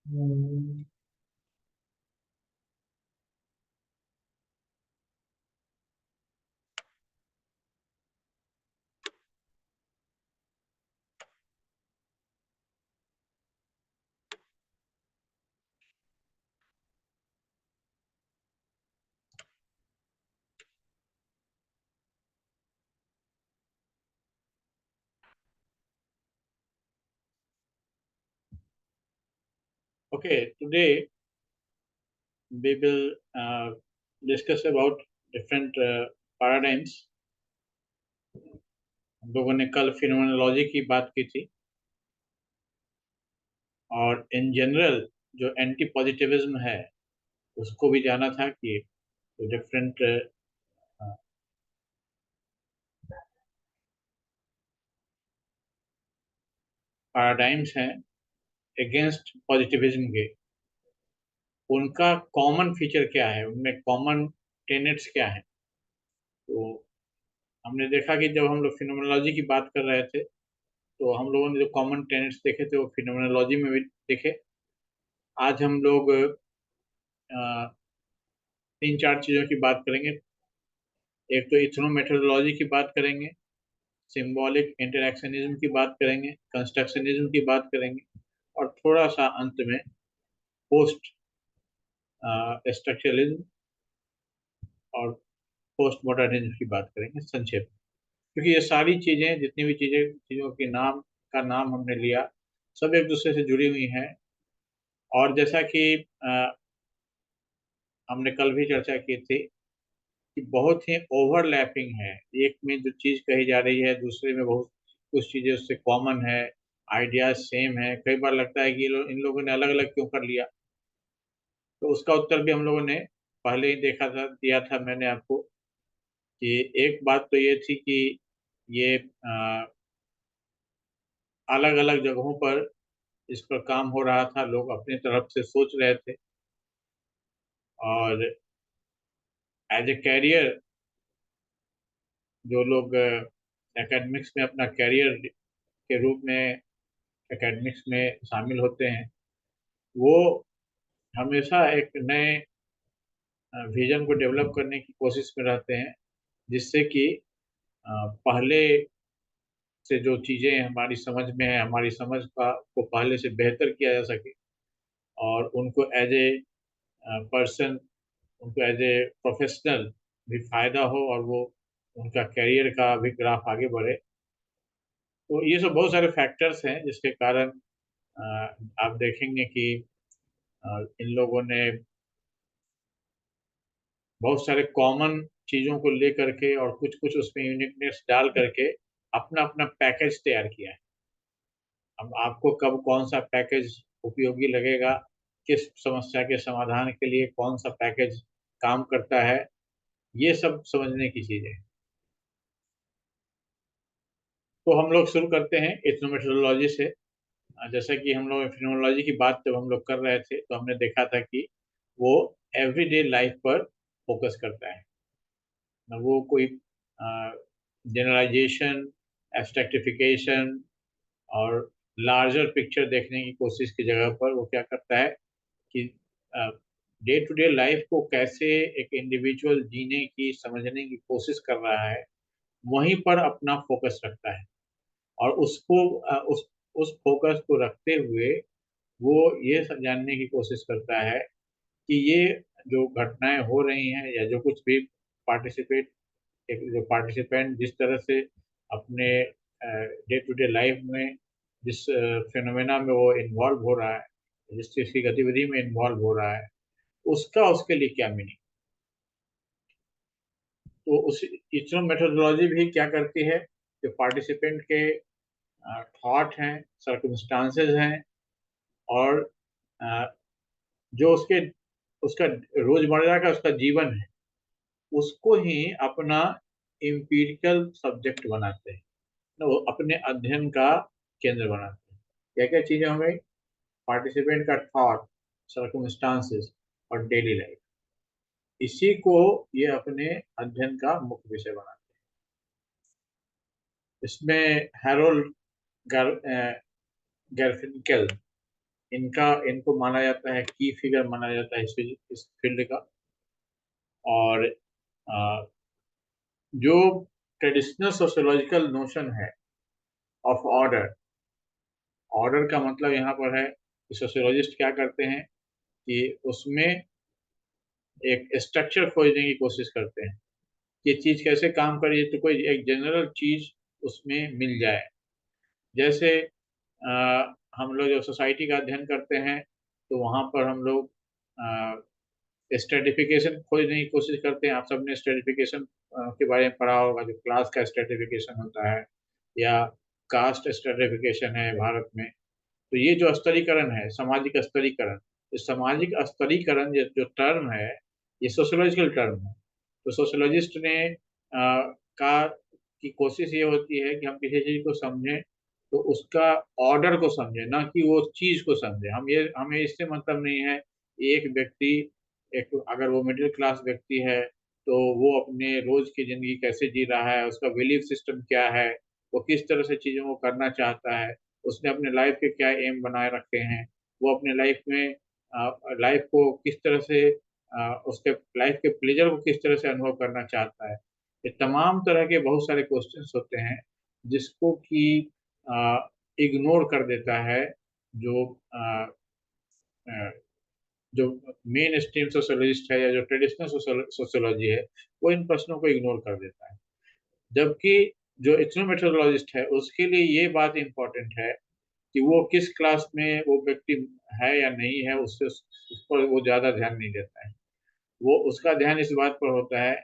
Hmm. Okay, today we will discuss about different paradigms. हम लोगों ने कल फिनोमेनोलॉजी की बात की थी और इन जनरल जो एंटी पॉजिटिविज्म है उसको भी जाना था कि डिफरेंट पैराडाइम्स हैं अगेंस्ट पॉजिटिविज्म के, उनका कॉमन फीचर क्या है, उनमें कॉमन टेनेट्स क्या है। तो हमने देखा कि जब हम लोग फिनोमेनोलॉजी की बात कर रहे थे तो हम लोगों ने जो कॉमन टेनेट्स देखे थे वो फिनोमेनोलॉजी में भी देखे। आज हम लोग तीन चार चीज़ों की बात करेंगे। एक तो इथनोमेथोडोलॉजी की बात करेंगे, सिंबॉलिक इंटरैक्शनिज्म की बात करेंगे, कंस्ट्रक्शनिज्म की बात करेंगे और थोड़ा सा अंत में पोस्ट स्ट्रक्चरलिज्म और पोस्ट मॉडर्निज्म की बात करेंगे संक्षेप में। क्योंकि ये सारी चीज़ें, जितनी भी चीज़ों के नाम का नाम हमने लिया, सब एक दूसरे से जुड़ी हुई हैं। और जैसा कि हमने कल भी चर्चा की थी कि बहुत ही ओवरलैपिंग है, एक में जो चीज़ कही जा रही है दूसरे में बहुत कुछ चीज़ें उससे कॉमन है, आइडियाज सेम है। कई बार लगता है कि इन लोगों ने अलग अलग क्यों कर लिया। तो उसका उत्तर भी हम लोगों ने पहले ही देखा था, दिया था मैंने आपको कि एक बात तो ये थी कि ये अलग अलग जगहों पर इस पर काम हो रहा था, लोग अपनी तरफ से सोच रहे थे और एज ए कैरियर जो लोग एकेडमिक्स में अपना कैरियर के रूप में एकेडमिक्स में शामिल होते हैं, वो हमेशा एक नए विजन को डेवलप करने की कोशिश में रहते हैं, जिससे कि पहले से जो चीज़ें हमारी समझ में है, हमारी समझ का को पहले से बेहतर किया जा सके और उनको एज ए पर्सन, उनको एज ए प्रोफेशनल भी फायदा हो और वो उनका करियर का भी ग्राफ आगे बढ़े। तो ये सब बहुत सारे फैक्टर्स हैं जिसके कारण अ, आप देखेंगे कि इन लोगों ने बहुत सारे कॉमन चीज़ों को लेकर के और कुछ कुछ उसमें यूनिकनेस डाल करके अपना अपना पैकेज तैयार किया है। अब आपको कब कौन सा पैकेज उपयोगी लगेगा, किस समस्या के समाधान के लिए कौन सा पैकेज काम करता है, ये सब समझने की चीज़ें हैं। तो हम लोग शुरू करते हैं इथनोमेट्रोलॉजी से। जैसा कि हम लोग फिनोलॉजी की बात जब हम लोग कर रहे थे तो हमने देखा था कि वो एवरीडे लाइफ पर फोकस करता है, ना वो कोई जनरलाइजेशन, एब्स्ट्रैक्टिफिकेशन और लार्जर पिक्चर देखने की कोशिश की जगह पर वो क्या करता है कि डे टू डे लाइफ को कैसे एक इंडिविजुअल जीने की, समझने की कोशिश कर रहा है, वहीं पर अपना फोकस रखता है। और उसको उस फोकस को रखते हुए वो ये जानने की कोशिश करता है कि ये जो घटनाएं हो रही हैं या जो कुछ भी पार्टिसिपेट एक जो पार्टिसिपेंट जिस तरह से अपने डे टू डे लाइफ में जिस फिनोमेना में वो इन्वॉल्व हो रहा है, जिस चीज की गतिविधि में इन्वॉल्व हो रहा है, उसका उसके लिए क्या मीनिंग। तो उस इचनो मेथोडोलॉजी भी क्या करती है कि पार्टिसिपेंट के थॉट हैं, सर्कमस्टांसेस हैं और अ, जो उसके उसका रोजमर्रा का उसका जीवन है, उसको ही अपना एम्पिरिकल सब्जेक्ट बनाते हैं, वो अपने अध्ययन का केंद्र बनाते हैं। क्या क्या चीजें हो गई, पार्टिसिपेंट का थॉट, सर्कमस्टांसेस और डेली लाइफ, इसी को ये अपने अध्ययन का मुख्य विषय बनाते हैं। इसमें हैरोल्ड गार्फिंकेल इनको माना जाता है की फिगर माना जाता है इस फील्ड का। और अ, जो ट्रेडिशनल सोशियोलॉजिकल नोशन है ऑफ ऑर्डर, ऑर्डर का मतलब यहाँ पर है कि सोशियोलॉजिस्ट क्या करते हैं कि उसमें एक स्ट्रक्चर खोजने की कोशिश करते हैं कि चीज कैसे काम कर रही है, तो कोई एक जनरल चीज उसमें मिल जाए। जैसे हम लोग जब सोसाइटी का अध्ययन करते हैं तो वहाँ पर हम लोग स्ट्रेटिफिकेशन खोजने की कोशिश करते हैं। आप सबने स्ट्रेटिफिकेशन के बारे में पढ़ा होगा, जो क्लास का स्ट्रेटिफिकेशन होता है या कास्ट स्ट्रेटिफिकेशन है भारत में। तो ये जो स्तरीकरण है, सामाजिक स्तरीकरण, इस सामाजिक स्तरीकरण जो टर्म है, ये सोशियोलॉजिकल टर्म है। तो सोशियोलॉजिस्ट ने का की कोशिश ये होती है कि हम किसी चीज को समझें तो उसका ऑर्डर को समझें, ना कि वो चीज को समझें। हमें इससे मतलब नहीं है एक व्यक्ति, एक अगर वो मिडिल क्लास व्यक्ति है तो वो अपने रोज की जिंदगी कैसे जी रहा है, उसका बिलीफ सिस्टम क्या है, वो किस तरह से चीजों को करना चाहता है, उसने अपने लाइफ के क्या एम बनाए रखे हैं, वो अपने लाइफ में लाइफ को किस तरह से उसके लाइफ के प्लेजर को किस तरह से अनुभव करना चाहता है। ये तमाम तरह के बहुत सारे क्वेश्चंस होते हैं जिसको कि इग्नोर कर देता है जो अ, अ, जो मेन स्ट्रीम सोशियोलॉजिस्ट है या जो ट्रेडिशनल सोशियोलॉजी है, वो इन प्रश्नों को इग्नोर कर देता है। जबकि जो इथनोमेथोडोलॉजिस्ट है उसके लिए ये बात इम्पोर्टेंट है कि वो किस क्लास में वो व्यक्ति है या नहीं है, उससे उस पर वो ज्यादा ध्यान नहीं देता है। वो उसका ध्यान इस बात पर होता है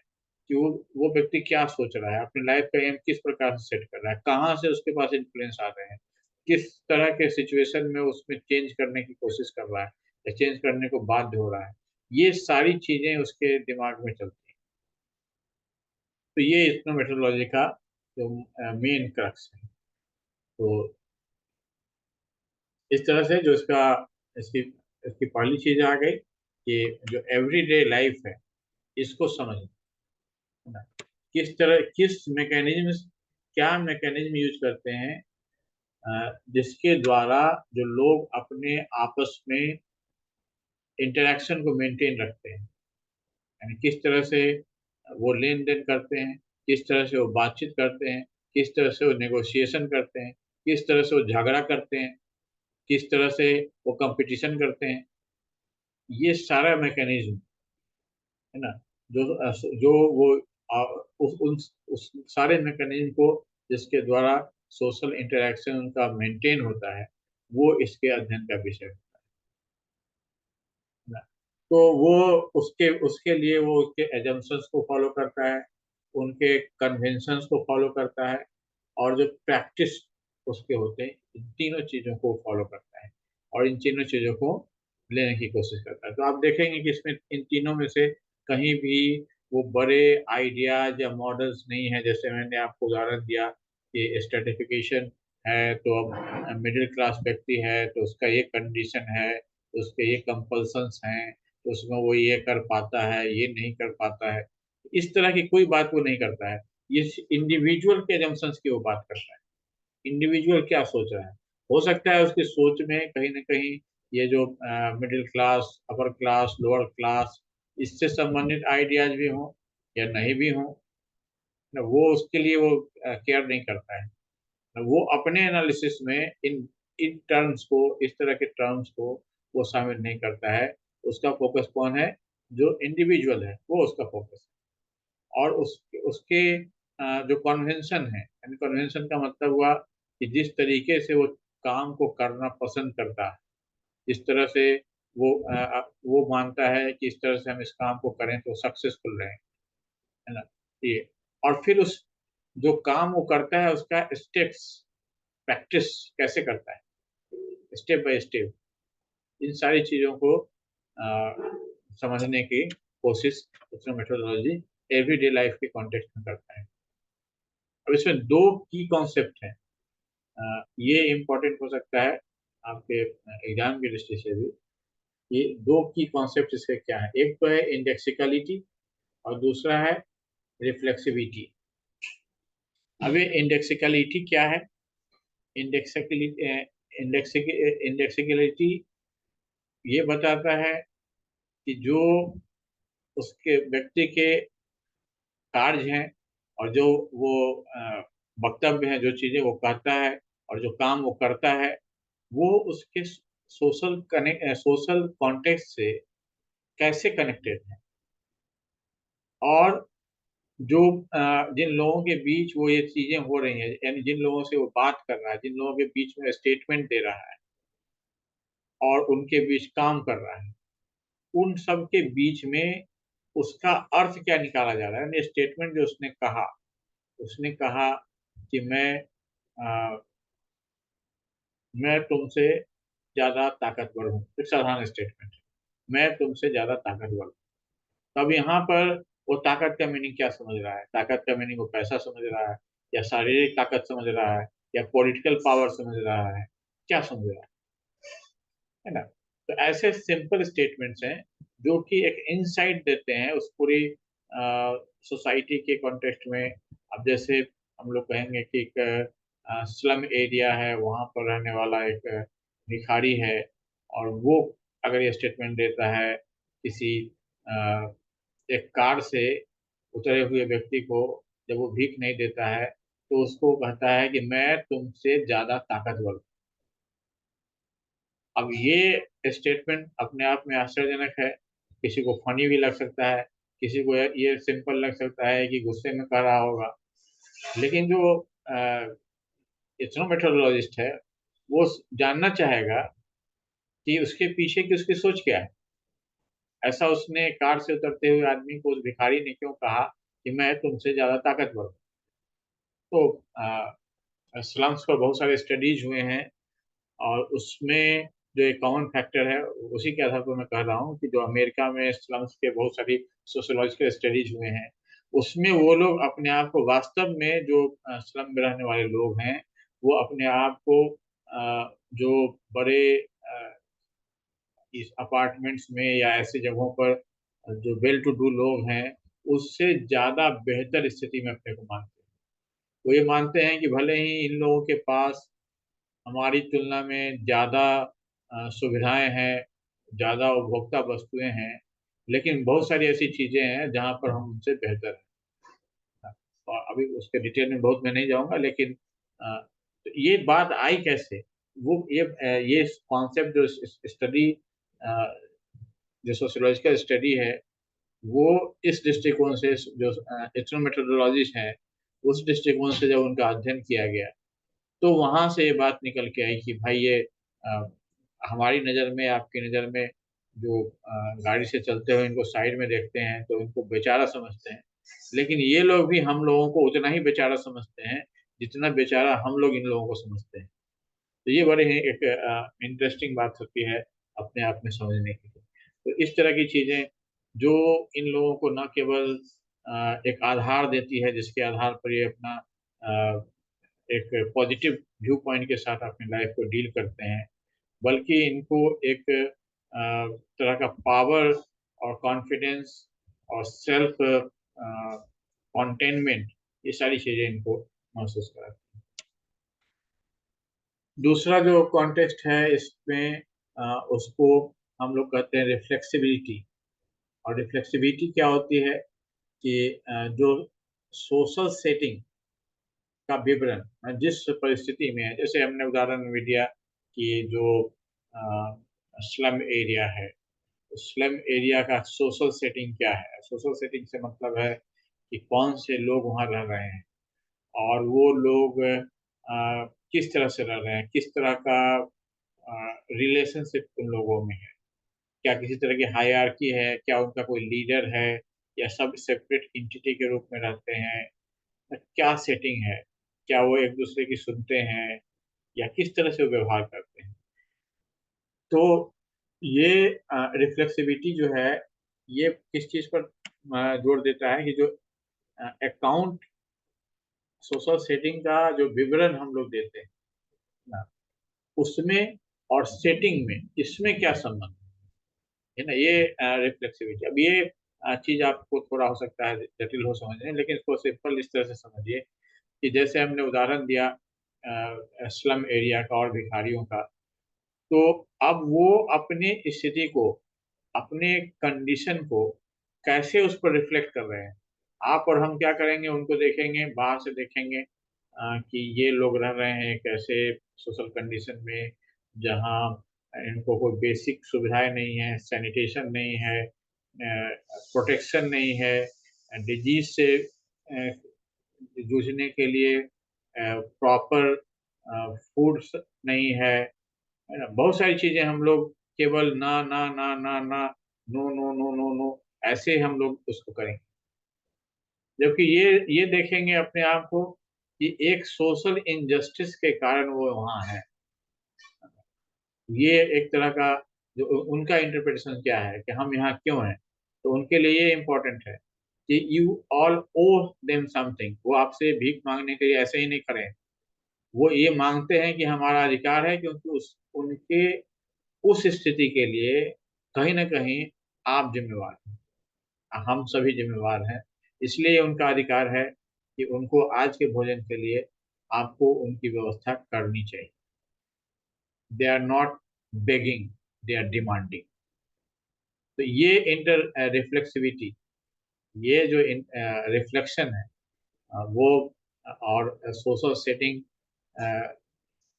कि वो व्यक्ति क्या सोच रहा है, अपनी लाइफ का एम किस प्रकार से सेट कर रहा है, कहाँ से उसके पास इन्फ्लुएंस आ रहे हैं, किस तरह के सिचुएशन में उसमें चेंज करने की कोशिश कर रहा है या चेंज करने को बाध्य हो रहा है। ये सारी चीजें उसके दिमाग में चलती हैं। तो ये इथनोमेट्रोलॉजी का जो मेन क्रक्स है। तो इस तरह से जो इसकी इसकी पहली चीज आ गई कि जो एवरीडे लाइफ है इसको समझना, है ना? किस तरह किस मैकेनिज्म, क्या मैकेनिज्म यूज करते हैं जिसके द्वारा जो लोग अपने आपस में इंटरेक्शन को मेंटेन रखते हैं, यानी किस तरह से वो लेन देन करते हैं, किस तरह से वो बातचीत करते हैं, किस तरह से वो नेगोशिएशन करते हैं, किस तरह से वो झगड़ा करते हैं, किस तरह से वो कंपटीशन करते हैं। ये सारा मैकेनिज्म, है ना, जो वो उस सारे मैकेनिज्म को जिसके द्वारा सोशल इंटरेक्शन उनका मेंटेन होता है, वो इसके अध्ययन का विषय होता है ना। तो वो उसके उसके लिए वो उसके एजम्पशंस को फॉलो करता है, उनके कन्वेंशंस को फॉलो करता है, और जो प्रैक्टिस उसके होते हैं, इन तीनों चीजों को फॉलो करता है और इन तीनों चीजों को लेने की कोशिश करता है। तो आप देखेंगे कि इसमें इन तीनों में से कहीं भी वो बड़े आइडियाज या मॉडल्स नहीं है। जैसे मैंने आपको उदाहरण दिया कि स्ट्रेटिफिकेशन है तो अब मिडिल क्लास व्यक्ति है तो उसका ये कंडीशन है, तो उसके ये कंपल्सन्स हैं, तो उसमें वो ये कर पाता है, ये नहीं कर पाता है। इस तरह की कोई बात वो नहीं करता है। ये इंडिविजुअल के एजम्पशंस की वो बात करता है। इंडिविजुअल क्या सोच रहा है, हो सकता है उसकी सोच में कहीं ना कहीं ये जो middle class, upper class, lower class, इससे संबंधित आइडियाज भी हों या नहीं भी हों ना, वो उसके लिए वो केयर नहीं करता है ना। वो अपने एनालिसिस में इन इन टर्म्स को, इस तरह के टर्म्स को वो शामिल नहीं करता है। उसका फोकस कौन है, जो इंडिविजुअल है वो उसका फोकस है। और उसके जो कन्वेंशन है, यानी कन्वेंशन का मतलब हुआ कि जिस तरीके से वो काम को करना पसंद करता है, जिस तरह से वो मानता है कि इस तरह से हम इस काम को करें तो सक्सेसफुल रहें, है ना। ये, और फिर उस जो काम वो करता है उसका स्टेप्स, प्रैक्टिस कैसे करता है, स्टेप बाय स्टेप, इन सारी चीजों को समझने की कोशिश मेथोडोलॉजी एवरीडे लाइफ के कॉन्टेक्स्ट में करता है। अब इसमें दो की कॉन्सेप्ट हैं, ये इम्पोर्टेंट हो सकता है आपके एग्जाम की दृष्टि से भी। ये दो की कॉन्सेप्ट इसके क्या है, एक तो है इंडेक्सिकलिटी और दूसरा है रिफ्लेक्सिविटी। अब ये इंडेक्सिकलिटी क्या है? इंडेक्सिकलिटी इंडेक्सिकलिटी ये बताता है कि जो उसके व्यक्ति के कार्य हैं और जो वो वक्तव्य हैं, जो चीजें वो कहता है और जो काम वो करता है, वो उसके सोशल कॉन्टेक्स्ट से कैसे कनेक्टेड है। और जो जिन लोगों के बीच वो ये चीजें हो रही हैं, यानी जिन लोगों से वो बात कर रहा है, जिन लोगों के बीच में स्टेटमेंट दे रहा है और उनके बीच काम कर रहा है, उन सब के बीच में उसका अर्थ क्या निकाला जा रहा है। यानी स्टेटमेंट जो उसने कहा कि मैं तुमसे ज्यादा ताकतवर हूँ, एक साधारण स्टेटमेंट, मैं तुमसे ज्यादा ताकतवर हूँ। तब यहाँ पर वो ताकत का मीनिंग क्या समझ रहा है? ताकत का मीनिंग वो पैसा समझ रहा है, या शारीरिक ताकत समझ रहा है, या पॉलिटिकल पावर समझ रहा है, क्या समझ रहा है ना? तो ऐसे सिंपल स्टेटमेंट्स हैं जो कि एक इनसाइट देते हैं उस पूरी सोसाइटी के कॉन्टेक्स्ट में। अब जैसे हम लोग कहेंगे कि एक स्लम एरिया है, वहां पर रहने वाला एक भिखारी है, और वो अगर ये स्टेटमेंट देता है किसी एक कार से उतरे हुए व्यक्ति को, जब वो भीख नहीं देता है, तो उसको कहता है कि मैं तुमसे ज्यादा ताकतवर हूं। अब ये स्टेटमेंट अपने आप में आश्चर्यजनक है, किसी को फनी भी लग सकता है, किसी को ये सिंपल लग सकता है कि गुस्से में कह रहा होगा। लेकिन जो इथनोमेट्रोलॉजिस्ट है, वो जानना चाहेगा कि उसके पीछे की उसकी सोच क्या है। ऐसा उसने कार से उतरते हुए आदमी को, उस भिखारी ने क्यों कहा कि मैं तुमसे ज्यादा ताकतवर हूं? तो स्लम्स पर बहुत सारे स्टडीज हुए हैं, और उसमें जो एक कॉमन फैक्टर है, उसी के आधार पर मैं कह रहा हूँ कि जो अमेरिका में स्लम्स के बहुत सारी सोशियोलॉजिकल स्टडीज हुए हैं, उसमें वो लोग अपने आप को वास्तव में, जो स्लम में रहने वाले लोग हैं, वो अपने आप को जो बड़े इस अपार्टमेंट्स में या ऐसी जगहों पर जो वेल टू डू लोग हैं, उससे ज्यादा बेहतर स्थिति में अपने को मानते हैं। वो ये मानते हैं कि भले ही इन लोगों के पास हमारी तुलना में ज़्यादा सुविधाएं हैं, ज़्यादा उपभोक्ता वस्तुएं हैं, लेकिन बहुत सारी ऐसी चीज़ें हैं जहाँ पर हम उनसे बेहतर हैं। और अभी उसके डिटेल में बहुत मैं नहीं जाऊँगा, लेकिन तो ये बात आई कैसे? वो ये कॉन्सेप्ट जो स्टडी, जो सोशियोलॉजिकल स्टडी है, वो इस दृष्टिकोण से, जो एथनोमेट्रोलॉजिस्ट हैं, उस दृष्टिकोण से जब उनका अध्ययन किया गया, तो वहां से ये बात निकल के आई कि भाई ये अ, हमारी नज़र में, आपकी नज़र में, जो गाड़ी से चलते हुए इनको साइड में देखते हैं तो इनको बेचारा समझते हैं, लेकिन ये लोग भी हम लोगों को उतना ही बेचारा समझते हैं जितना बेचारा हम लोग इन लोगों को समझते हैं। तो ये बड़े ही एक इंटरेस्टिंग बात होती है अपने आप में समझने की। तो इस तरह की चीज़ें जो इन लोगों को न केवल एक आधार देती है जिसके आधार पर ये अपना एक पॉजिटिव व्यू पॉइंट के साथ अपनी लाइफ को डील करते हैं, बल्कि इनको एक तरह का पावर और कॉन्फिडेंस और सेल्फ कंटेनमेंट, ये सारी चीजें इनको महसूस कराती हैं। दूसरा जो कॉन्टेक्स्ट है इसमें, उसको हम लोग कहते हैं रिफ्लेक्सिबिलिटी। और रिफ्लेक्सिबिलिटी क्या होती है कि जो सोशल सेटिंग का विवरण जिस परिस्थिति में है, जैसे हमने उदाहरण भी दिया कि जो स्लम एरिया है, स्लम एरिया का सोशल सेटिंग क्या है। सोशल सेटिंग से मतलब है कि कौन से लोग वहाँ रह रहे हैं, और वो लोग किस तरह से रह रहे हैं, किस तरह का रिलेशनशिप उन लोगों में है, क्या किसी तरह की हायरार्की है, क्या उनका कोई लीडर है, या सब सेपरेट इंटिटी के रूप में रहते हैं, क्या सेटिंग है, क्या वो एक दूसरे की सुनते हैं, या किस तरह से वो व्यवहार करते हैं। तो ये रिफ्लेक्सिविटी जो है, ये किस चीज पर जोर देता है कि जो अकाउंट, सोशल सेटिंग का जो विवरण हम लोग देते हैं ना, उसमें और सेटिंग में, इसमें क्या संबंध है ना, ये रिफ्लेक्सिविटी। अब ये चीज आपको थोड़ा हो सकता है जटिल हो समझने में, लेकिन इसको सिंपल इस तरह से समझिए कि जैसे हमने उदाहरण दिया स्लम एरिया का और भिखारियों का, तो अब वो अपने स्थिति को, अपने कंडीशन को कैसे उस पर रिफ्लेक्ट कर रहे हैं। आप और हम क्या करेंगे, उनको देखेंगे, बाहर से देखेंगे कि ये लोग रह रहे हैं एक ऐसे सोशल कंडीशन में जहाँ इनको कोई बेसिक सुविधाएं नहीं है, सैनिटेशन नहीं है, प्रोटेक्शन नहीं है, डिजीज से जूझने के लिए प्रॉपर फूड नहीं है ना। बहुत सारी चीजें हम लोग केवल ना ना ना ना ना, no no no no no, ऐसे हम लोग उसको करेंगे। जबकि ये देखेंगे अपने आप को कि एक सोशल इनजस्टिस के कारण वो वहाँ है। ये एक तरह का जो उनका इंटरप्रिटेशन क्या है कि हम यहाँ क्यों हैं, तो उनके लिए ये इम्पोर्टेंट है कि you all owe them something. वो आपसे भीख मांगने के लिए ऐसे ही नहीं खड़े हैं, वो ये मांगते हैं कि हमारा अधिकार है, क्योंकि उस उनके उस स्थिति के लिए कहीं ना कहीं आप जिम्मेवार हैं, हम सभी जिम्मेवार हैं। इसलिए उनका अधिकार है कि उनको आज के भोजन के लिए आपको उनकी व्यवस्था करनी चाहिए। They are not begging, they are demanding. तो ये इंटर रिफ्लेक्सिविटी, ये जो रिफ्लेक्शन है वो और सोशल सेटिंग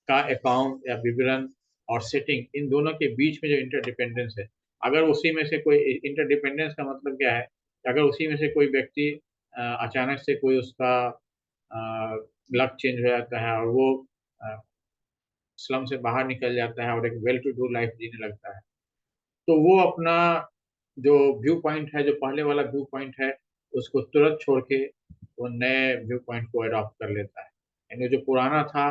का अकाउंट या विवरण और सेटिंग, इन दोनों के बीच में जो इंटरडिपेंडेंस है, अगर उसी में से कोई इंटरडिपेंडेंस का मतलब क्या है कि अगर उसी में से कोई व्यक्ति अचानक से कोई उसका लक चेंज हो जाता है और वो स्लम से बाहर निकल जाता है और एक वेल टू डू लाइफ जीने लगता है, तो वो अपना जो व्यू पॉइंट है, जो पहले वाला व्यू पॉइंट है, उसको तुरंत छोड़ के वो नए व्यू पॉइंट को अडॉप्ट कर लेता है। यानी जो पुराना था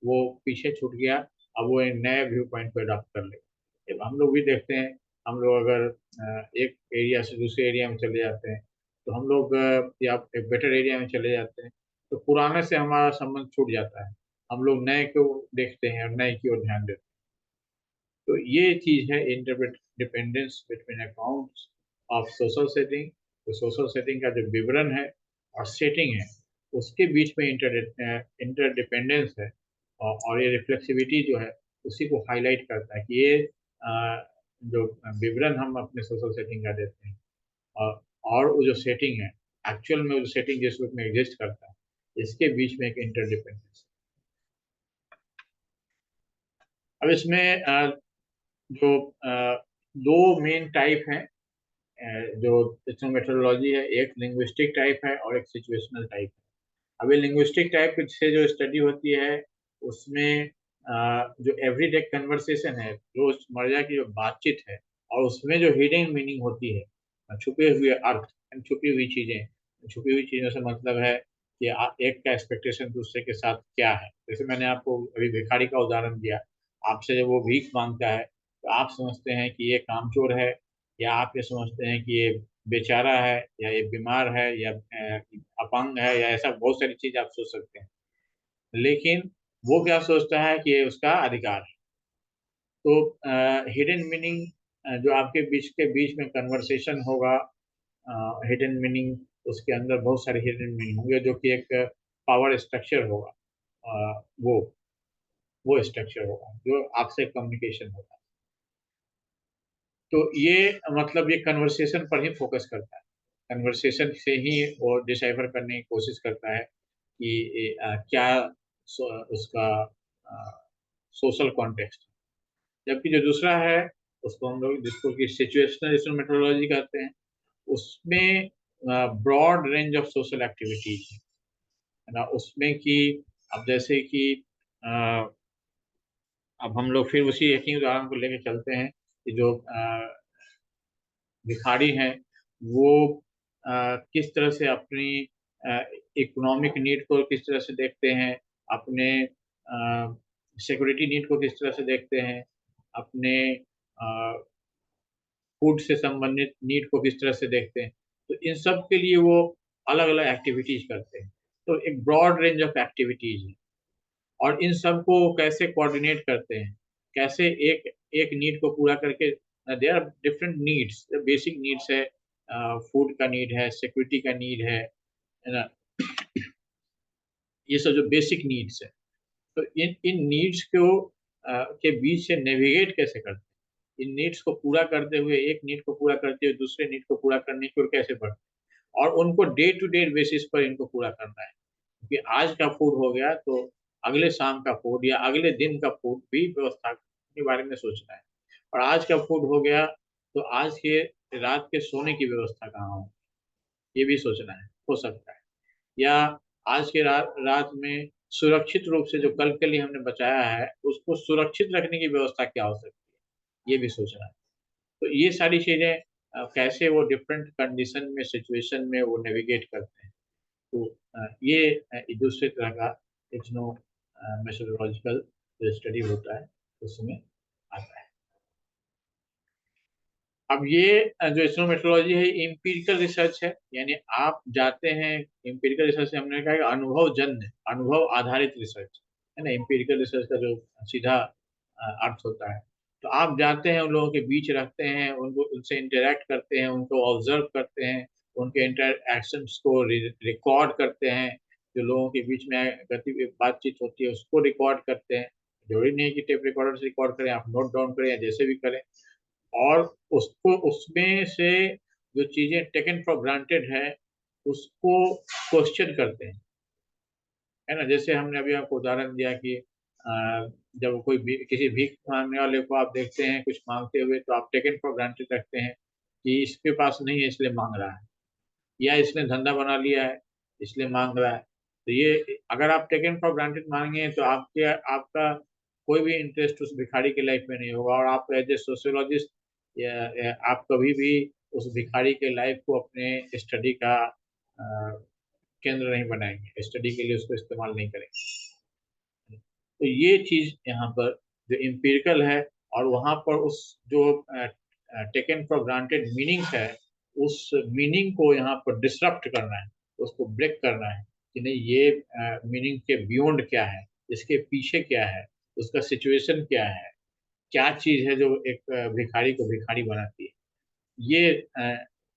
वो पीछे छूट गया, अब वो एक नए व्यू पॉइंट को अडॉप्ट कर लेगा। अब हम लोग भी देखते हैं, हम लोग अगर एक एरिया से दूसरे एरिया में चले जाते हैं, तो हम लोग या एक बेटर एरिया में चले जाते हैं, तो पुराने से हमारा संबंध छूट जाता है, हम लोग नए को देखते हैं और नए की ओर ध्यान देते हैं। तो ये चीज है interdependence between accounts of social setting. तो सोशल सेटिंग का जो विवरण है और सेटिंग है, उसके बीच में इंटरडिपेंडेंस है। और ये रिफ्लेक्सिविटी जो है उसी को हाईलाइट करता है कि ये जो विवरण हम अपने सोशल सेटिंग का देते हैं और वो जो सेटिंग है, एक्चुअल में वो सेटिंग जिस रूप में एग्जिस्ट करता है, इसके बीच में एक इंटरडिपेंडेंस। अब इसमें जो दो मेन टाइप हैं जो इसमें मेथोडोलॉजी है, एक लिंग्विस्टिक टाइप है और एक सिचुएशनल टाइप है। अभी लिंग्विस्टिक टाइप से जो स्टडी होती है उसमें जो एवरीडे कन्वर्सेशन है, रोजमर्रा की जो बातचीत है, और उसमें जो हिडन मीनिंग होती है, छुपे हुए अर्थ, छुपी हुई चीजें, छुपी हुई चीजों से मतलब है कि एक का एक्सपेक्टेशन दूसरे के साथ क्या है। जैसे मैंने आपको अभी भिखारी का उदाहरण दिया, आपसे जब वो भीख मांगता है तो आप समझते हैं कि ये कामचोर है, या आप ये समझते हैं कि ये बेचारा है, या ये बीमार है, या अपंग है, या ऐसा बहुत सारी चीज आप सोच सकते हैं। लेकिन वो क्या सोचता है कि ये उसका अधिकार है। तो हिडन मीनिंग जो आपके बीच के बीच में कन्वर्सेशन होगा, हिडन मीनिंग, उसके अंदर बहुत सारे हिडन मीनिंग होंगे जो कि एक पावर स्ट्रक्चर होगा, वो स्ट्रक्चर होगा जो आपसे कम्युनिकेशन होगा। तो ये मतलब ये कन्वर्सेशन पर ही फोकस करता है, कन्वर्सेशन से ही वो डिसाइफर करने की कोशिश करता है कि क्या उसका सोशल कॉन्टेक्स्ट। जबकि जो दूसरा है, उसको हम लोग जिसको कि सिचुएशनल मेथोडोलॉजी कहते हैं, उसमें broad range of social activities है ना। उसमें कि अब जैसे कि अ, अब हम लोग फिर उसी एक ही उदाहरण को लेके चलते हैं कि जो भिखारी हैं वो किस तरह से अपनी इकोनॉमिक नीड को किस तरह से देखते हैं, अपने सिक्योरिटी नीड को किस तरह से देखते हैं, अपने फूड से संबंधित नीड को किस तरह से देखते हैं। तो इन सब के लिए वो अलग अलग एक्टिविटीज करते हैं। तो एक ब्रॉड रेंज ऑफ एक्टिविटीज है, और इन सब को कैसे कोऑर्डिनेट करते हैं, कैसे एक एक नीड को पूरा करके। There are different needs, basic needs है, फूड का नीड है, सिक्योरिटी का नीड है ना, ये सब जो बेसिक नीड्स है। तो इन इन नीड्स को के बीच से नेविगेट कैसे करते हैं, इन नीड्स को पूरा करते हुए, एक नीड को पूरा करते हुए दूसरे नीड को पूरा करने की ओर कैसे बढ़ते हैं, और उनको डे टू डे बेसिस पर इनको पूरा करना है। क्योंकि आज का फूड हो गया तो अगले शाम का फूड या अगले दिन का फूड भी व्यवस्था के बारे में सोचना है, और आज का फूड हो गया तो आज के रात के सोने की व्यवस्था कहाँ हो, ये भी सोचना है, हो सकता है। या आज के रात में सुरक्षित रूप से जो कल के लिए हमने बचाया है उसको सुरक्षित रखने की व्यवस्था क्या हो सकती है, ये भी सोचना है। तो ये सारी चीजें कैसे वो डिफरेंट कंडीशन में, सिचुएशन में वो नेविगेट करते हैं। तो ये एक दूसरे तरह का इग्नो मेथोडोलॉजिकल जो स्टडी होता है उसमें आता है। अब ये जो इग्नो मेथोडोलॉजी है एम्पिरिकल रिसर्च है, यानी आप जाते हैं, एम्पिरिकल रिसर्च से हमने कहा कि अनुभव जन्य, अनुभव आधारित रिसर्च है ना, एम्पिरिकल रिसर्च का जो सीधा अर्थ होता है। तो आप जाते हैं, उन लोगों के बीच रहते हैं, उनको उनसे इंटरेक्ट करते हैं, उनको ऑब्जर्व करते हैं, उनके इंटरक्शंस को रिकॉर्ड करते हैं, जो लोगों के बीच में गति बातचीत होती है उसको रिकॉर्ड करते हैं। जरूरी नहीं कि टेप रिकॉर्डर से रिकॉर्ड करें, आप नोट डाउन करें या जैसे भी करें, और उसको उसमें से जो चीजें टेकन फॉर ग्रांटेड है उसको क्वेश्चन करते हैं, है ना। जैसे हमने अभी आपको उदाहरण दिया कि जब कोई किसी भीख मांगने वाले को आप देखते हैं कुछ मांगते हुए, तो आप टेकन फॉर ग्रांटेड रखते हैं कि इसके पास नहीं है इसलिए मांग रहा है, या इसने धंधा बना लिया है इसलिए मांग रहा है। तो ये अगर आप टेकन फॉर ग्रांटेड मांगे तो आपके आपका कोई भी इंटरेस्ट उस भिखारी की लाइफ में नहीं होगा, और आप एज ए सोशियोलॉजिस्ट या आप कभी भी उस भिखारी के लाइफ को अपने स्टडी का केंद्र नहीं बनाएंगे, स्टडी के लिए उसको इस्तेमाल नहीं करेंगे। तो ये चीज यहाँ पर जो एम्पिरिकल है, और वहां पर उस जो टेकन फॉर ग्रांटेड मीनिंग है, उस मीनिंग को यहाँ पर डिसरप्ट करना है, उसको ब्रेक करना है कि नहीं, ये मीनिंग के बियॉन्ड क्या है, इसके पीछे क्या है, उसका सिचुएशन क्या है, क्या चीज है जो एक भिखारी को भिखारी बनाती है। ये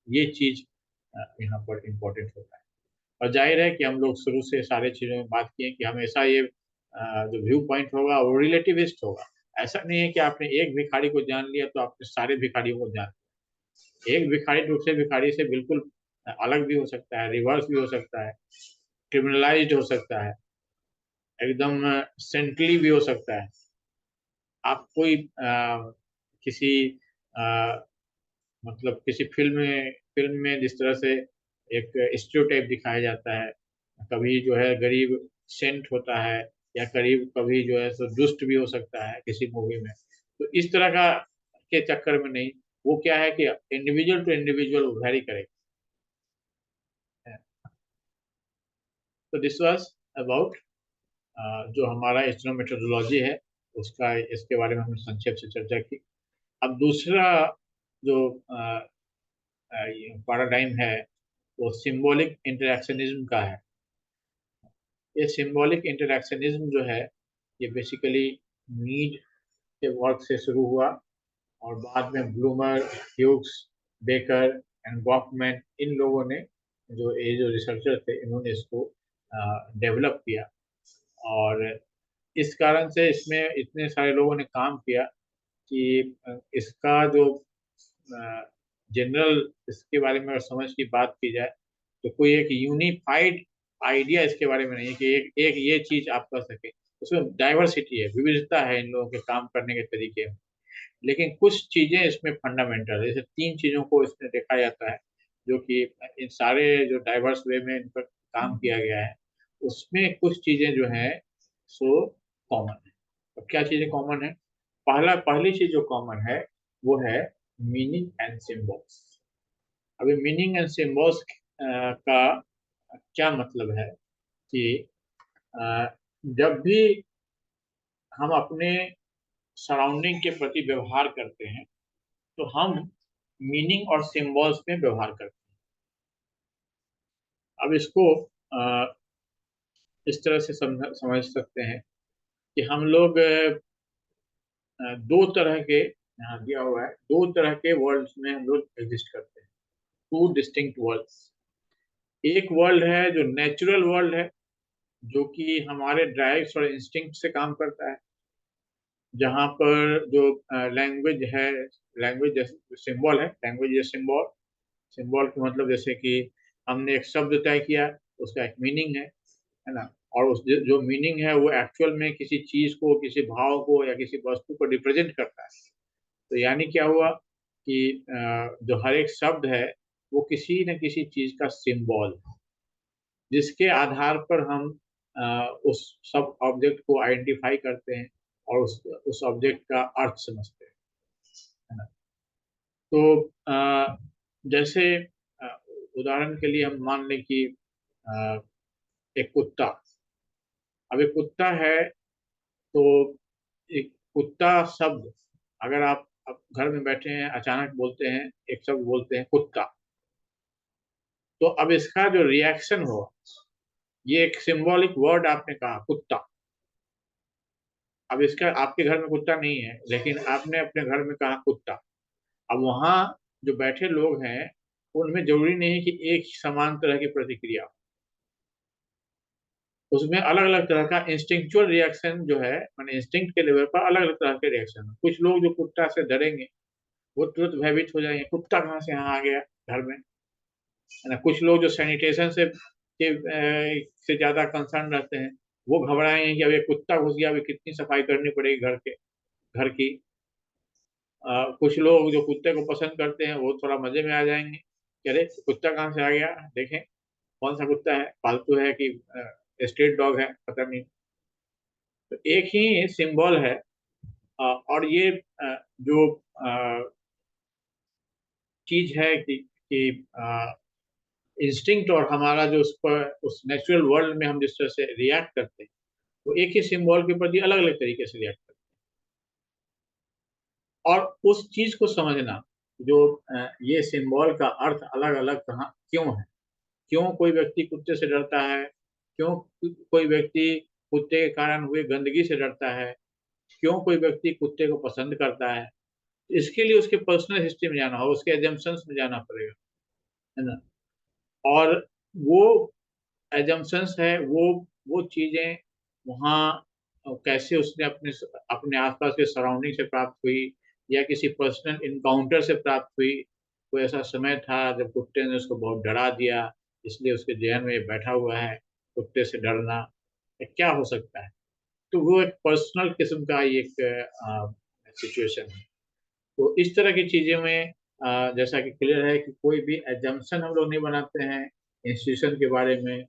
ये चीज यहाँ पर इम्पोर्टेंट होता है। और जाहिर है कि हम लोग शुरू से सारे चीजों में बात किए कि हमेशा ये जो व्यू पॉइंट होगा वो रिलेटिविस्ट होगा। ऐसा नहीं है कि आपने एक भिखारी को जान लिया तो आपने सारे भिखारियों को जान लिया। एक भिखारी दूसरे भिखारी से बिल्कुल अलग भी हो सकता है, रिवर्स भी हो सकता है, क्रिमिनलाइज्ड हो सकता है, एकदम सेंटली भी हो सकता है। आप कोई किसी आ, मतलब किसी फिल्म में जिस तरह से एक स्टीरियोटाइप दिखाया जाता है, कभी जो है गरीब सेंट होता है, या करीब कभी जो है सो दुष्ट भी हो सकता है किसी मूवी में, तो इस तरह का के चक्कर में नहीं, वो क्या है कि individual to individual very correct. तो दिस वाज अबाउट जो हमारा एस्ट्रो मेथोडोलॉजी है उसका, इसके बारे में हमने संक्षेप से चर्चा की। अब दूसरा जो पैराडाइम है वो सिंबॉलिक इंटरेक्शनिज्म का है। ये सिंबॉलिक इंटरेक्शनिज्म जो है ये बेसिकली नीड के वर्क से शुरू हुआ, और बाद में Blumer, Hughes, Becker and Goffman, इन लोगों ने, जो ये जो रिसर्चर थे, इन्होंने इसको डेवलप किया। और इस कारण से इसमें इतने सारे लोगों ने काम किया कि इसका जो जनरल इसके बारे में अगर समझ की बात की जाए तो कोई एक यूनिफाइड आइडिया इसके बारे में नहीं है कि एक एक ये चीज आप कर सके। उसमें डाइवर्सिटी है, विविधता है इन लोगों के काम करने के तरीके में, लेकिन कुछ चीजें इसमें फंडामेंटल है। जैसे 3 चीजों को इसमें देखा जाता है जो कि इन सारे जो डाइवर्स वे में इन पर काम किया गया है, उसमें कुछ चीजें जो है सो कॉमन है। अब क्या चीजें कॉमन है? पहली चीज जो कॉमन है वो है मीनिंग एंड सिंबल्स। अभी मीनिंग एंड सिंबल्स का क्या मतलब है कि अ, जब भी हम अपने सराउंडिंग के प्रति व्यवहार करते हैं तो हम मीनिंग और सिंबल्स में व्यवहार करते हैं। अब इसको इस तरह से समझ सकते हैं कि हम लोग दो तरह के, यहाँ दिया हुआ है, दो तरह के वर्ल्ड्स में हम लोग एग्जिस्ट करते हैं, टू डिस्टिंक्ट वर्ल्ड्स। एक वर्ल्ड है जो नेचुरल वर्ल्ड है, जो कि हमारे ड्राइव्स और इंस्टिंक्ट से काम करता है, जहाँ पर जो लैंग्वेज है, लैंग्वेज सिंबल है, लैंग्वेज सिंबल, सिंबल का मतलब जैसे कि हमने एक शब्द तय किया, उसका एक मीनिंग है ना, और उस जो मीनिंग है वो एक्चुअल में किसी चीज को, किसी भाव को या किसी वस्तु को रिप्रेजेंट करता है। तो यानी क्या हुआ कि जो हर एक शब्द है वो किसी न किसी चीज का सिंबल है, जिसके आधार पर हम उस सब ऑब्जेक्ट को आइडेंटिफाई करते हैं और उस ऑब्जेक्ट का अर्थ समझते हैं, है ना। तो जैसे अ, उदाहरण के लिए हम मान लें कि अ, एक कुत्ता, अब एक कुत्ता है, तो एक कुत्ता शब्द, अगर आप घर में बैठे हैं, अचानक बोलते हैं, एक शब्द बोलते हैं कुत्ता, तो अब इसका जो रिएक्शन हो, ये एक सिंबॉलिक वर्ड आपने कहा कुत्ता, अब इसका आपके घर में कुत्ता नहीं है लेकिन आपने अपने घर में कहा कुत्ता, अब वहां जो बैठे लोग हैं उनमें जरूरी नहीं है कि एक समान तरह की प्रतिक्रिया हो। उसमें अलग अलग तरह का इंस्टिंक्चुअल रिएक्शन जो है, मैंने इंस्टिंक्ट के लेवल पर अलग अलग तरह के रिएक्शन है। कुछ लोग जो कुत्ता से डरेंगे वो तुरंत भयभीत हो जाएंगे, कुत्ता कहाँ से यहाँ आ गया घर में, है ना। कुछ लोग जो सैनिटेशन से ज्यादा कंसर्न रहते हैं वो घबराएंगे कि अब ये कुत्ता घुस गया, अभी कितनी सफाई करनी पड़ेगी घर की। कुछ लोग जो कुत्ते को पसंद करते हैं वो थोड़ा मजे में आ जाएंगे कि अरे कुत्ता कहाँ से आ गया, देखें कौन सा कुत्ता है, पालतू है कि स्ट्रीट डॉग है, पता नहीं। तो एक ही सिंबल है, और ये जो चीज है कि इंस्टिंक्ट और हमारा जो उस पर उस नेचुरल वर्ल्ड में हम जिस तरह से रिएक्ट करते हैं, तो एक ही सिंबल के प्रति अलग अलग तरीके से रिएक्ट करते हैं। और उस चीज को समझना जो ये सिंबल का अर्थ अलग अलग कहाँ क्यों है, क्यों कोई व्यक्ति कुत्ते से डरता है, क्यों कोई व्यक्ति कुत्ते के कारण हुए गंदगी से डरता है, क्यों कोई व्यक्ति कुत्ते को पसंद करता है, इसके लिए उसके पर्सनल हिस्ट्री में जाना होगा, उसके एजम्पशंस में जाना पड़ेगा, है ना। और वो एजम्पशंस है, वो चीजें वहाँ कैसे उसने अपने अपने आसपास के सराउंडिंग से प्राप्त हुई या किसी पर्सनल इनकाउंटर से प्राप्त हुई। कोई ऐसा समय था जब कुत्ते ने उसको बहुत डरा दिया, इसलिए उसके जहन में बैठा हुआ है कुत्ते से डरना, या क्या हो सकता है। तो वो एक पर्सनल किस्म का एक सिचुएशन है। तो इस तरह की चीजें में जैसा कि क्लियर है कि कोई भी एजम्पशन हम लोग नहीं बनाते हैं इंस्टीट्यूशन के बारे में।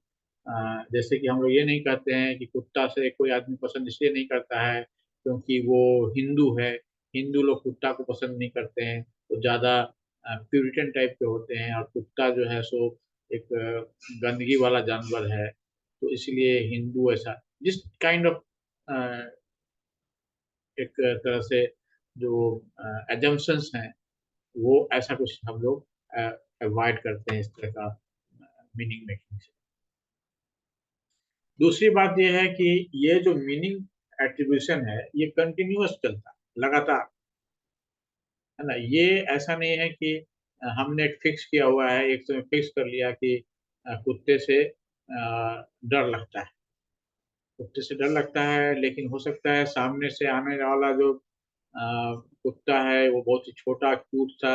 जैसे कि हम लोग ये नहीं कहते हैं कि कुत्ता से कोई आदमी पसंद इसलिए नहीं करता है क्योंकि वो हिंदू है, हिंदू लोग कुत्ता को पसंद नहीं करते हैं, वो ज्यादा प्यूरिटन टाइप के होते हैं, और कुत्ता जो है सो एक गंदगी वाला जानवर है, तो इसलिए हिंदू ऐसा जिस काइंड ऑफ एक तरह से जो एजम्पशंस हैं, वो ऐसा कुछ हम लोग अवॉइड करते हैं इस तरह का मीनिंग मेकिंग से। दूसरी बात यह है कि ये जो मीनिंग एट्रीब्यूशन है ये कंटिन्यूअस चलता है लगातार, है ना। ये ऐसा नहीं है कि हमने एक फिक्स किया हुआ है, एक समय फिक्स कर लिया कि कुत्ते से डर लगता है, कुत्ते से डर लगता है, लेकिन हो सकता है सामने से आने वाला जो कुत्ता है वो बहुत ही छोटा क्यूट सा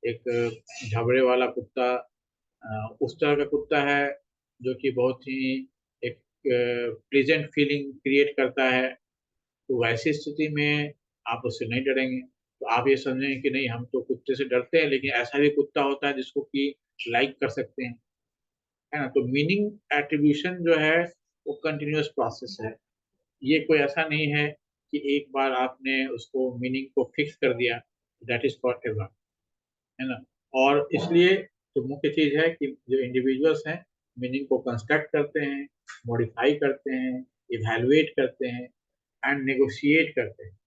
एक झबड़े वाला कुत्ता, उस तरह का कुत्ता है जो कि बहुत ही एक प्लीजेंट फीलिंग क्रिएट करता है। तो वैसी स्थिति में आप उससे नहीं डरेंगे, तो आप ये समझेंगे कि नहीं हम तो कुत्ते से डरते हैं, लेकिन ऐसा भी कुत्ता होता है जिसको कि लाइक कर सकते हैं, है ना। तो मीनिंग एट्रीब्यूशन जो है वो कंटिन्यूअस प्रोसेस है, ये कोई ऐसा नहीं है कि एक बार आपने उसको मीनिंग को फिक्स कर दिया दैट इज फॉर एवर, है ना। और इसलिए जो मुख्य चीज है कि जो इंडिविजुअल्स हैं मीनिंग को कंस्ट्रक्ट करते हैं, मॉडिफाई करते हैं, इवैल्यूएट करते हैं एंड नेगोशिएट करते हैं,